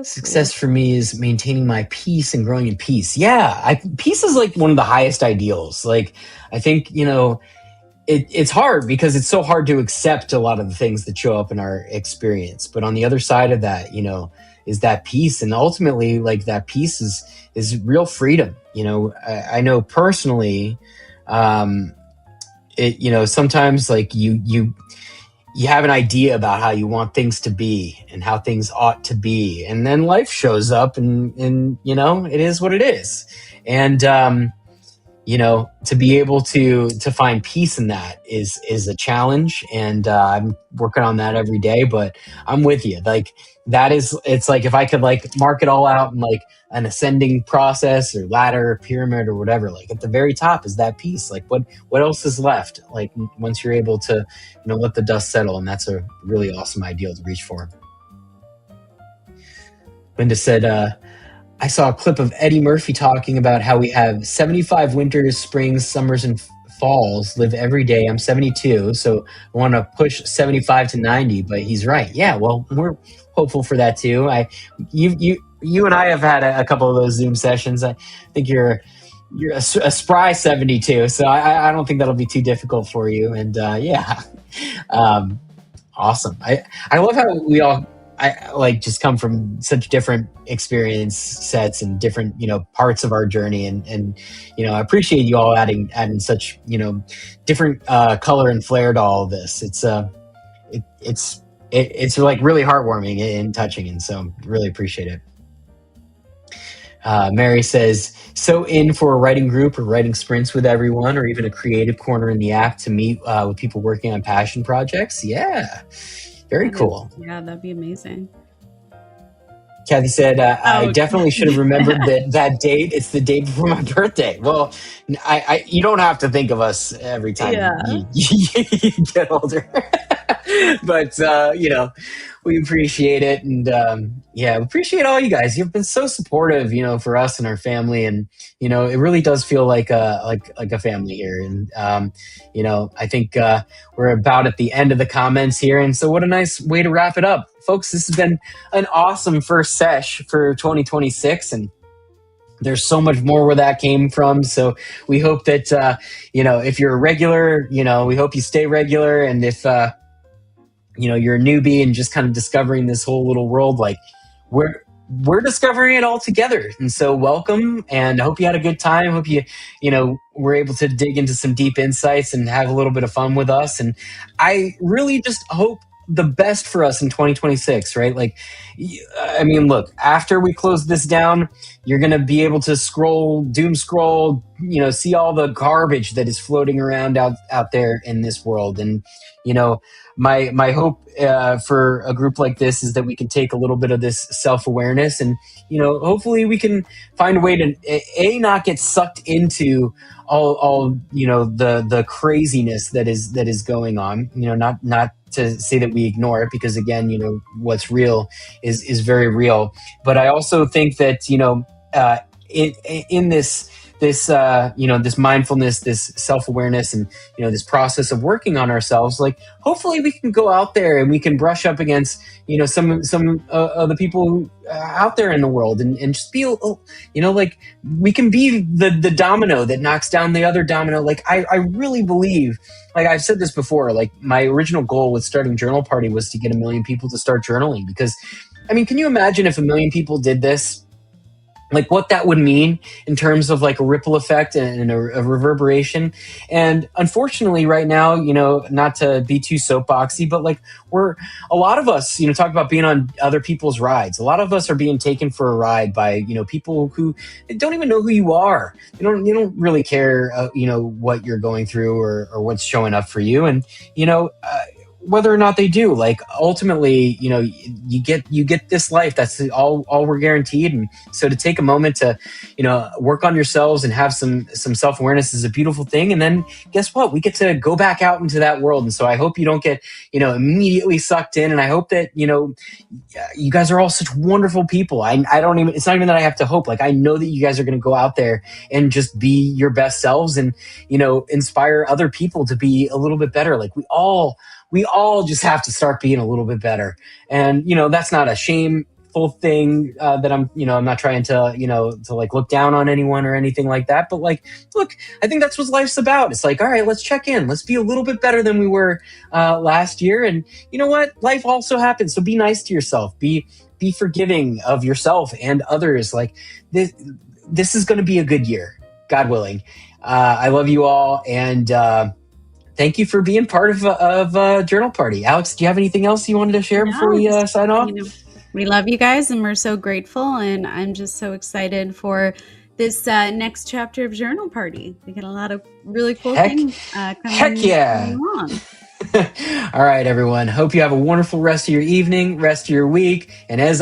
Speaker 2: Success for me is maintaining my peace and growing in peace. Yeah, peace is like one of the highest ideals. Like, I think, it's hard because it's so hard to accept a lot of the things that show up in our experience. But on the other side of that, is that peace. And ultimately, like, that peace is real freedom. I know personally, sometimes like you have an idea about how you want things to be and how things ought to be. And then life shows up and it is what it is. And, to be able to find peace in that is a challenge. And I'm working on that every day, but I'm with you. Like, it's like, if I could like mark it all out in like an ascending process or ladder or pyramid or whatever, like at the very top is that peace. Like what else is left? Like once you're able to, let the dust settle, and that's a really awesome ideal to reach for. Linda said, I saw a clip of Eddie Murphy talking about how we have 75 winters, springs, summers, and falls live every day. I'm 72, so I want to push 75 to 90, but he's right. Yeah, well, we're hopeful for that too. You and I have had a couple of those Zoom sessions. I think you're a spry 72, so I don't think that'll be too difficult for you. And awesome. I love how we all just come from such different experience sets and different parts of our journey, and I appreciate you all adding such different color and flair to all of this. It's like really heartwarming and touching, and so really appreciate it. Mary says, so in for a writing group or writing sprints with everyone, or even a creative corner in the app to meet with people working on passion projects. Yeah, very cool.
Speaker 3: Yeah, that'd be amazing.
Speaker 2: Kathy said, I definitely should have remembered that date. It's the day before my birthday. Well, you don't have to think of us every time you get older. But, we appreciate it. And, we appreciate all you guys. You've been so supportive, for us and our family. And, it really does feel like a family here. And, I think we're about at the end of the comments here. And so what a nice way to wrap it up. Folks, this has been an awesome first sesh for 2026. And there's so much more where that came from. So we hope that, if you're a regular, we hope you stay regular. And if, you're a newbie and just kind of discovering this whole little world, like we're discovering it all together. And so welcome, and I hope you had a good time. Hope you were able to dig into some deep insights and have a little bit of fun with us. And I really just hope the best for us in 2026, right? Like, look, after we close this down, you're going to be able to doom scroll, see all the garbage that is floating around out there in this world. And you know, my hope for a group like this is that we can take a little bit of this self-awareness, and hopefully we can find a way to not get sucked into all the craziness that is going on. Not to say that we ignore it, because again, what's real is very real. But I also think that in this mindfulness, this self-awareness, and this process of working on ourselves, like hopefully we can go out there and we can brush up against some of the people who, out there in the world, and just be like we can be the domino that knocks down the other domino. Like I really believe, like I've said this before, like my original goal with starting Journal Party was to get 1 million people to start journaling, because I mean, can you imagine if 1 million people did this? Like what that would mean in terms of like a ripple effect and a reverberation. And unfortunately right now, not to be too soapboxy, but like a lot of us, talk about being on other people's rides. A lot of us are being taken for a ride by, people who don't even know who you are. You don't really care, what you're going through or what's showing up for you. And, whether or not they do, like ultimately, you get this life. That's all we're guaranteed. And so to take a moment to, work on yourselves and have some self-awareness is a beautiful thing. And then guess what? We get to go back out into that world. And so I hope you don't get, immediately sucked in. And I hope that, you guys are all such wonderful people. I don't even, it's not even that I have to hope. Like I know that you guys are going to go out there and just be your best selves and, inspire other people to be a little bit better. Like we all just have to start being a little bit better. And, that's not a shameful thing that I'm not trying to, to like look down on anyone or anything like that. But like, look, I think that's what life's about. It's like, all right, let's check in. Let's be a little bit better than we were last year. And you know what? Life also happens. So be nice to yourself. Be forgiving of yourself and others. Like this is going to be a good year, God willing. I love you all. And, thank you for being part of Journal Party. Alex, do you have anything else you wanted to share before we sign off?
Speaker 3: We love you guys and we're so grateful. And I'm just so excited for this next chapter of Journal Party. We got a lot of really cool things coming along.
Speaker 2: All right, everyone. Hope you have a wonderful rest of your evening, rest of your week. And as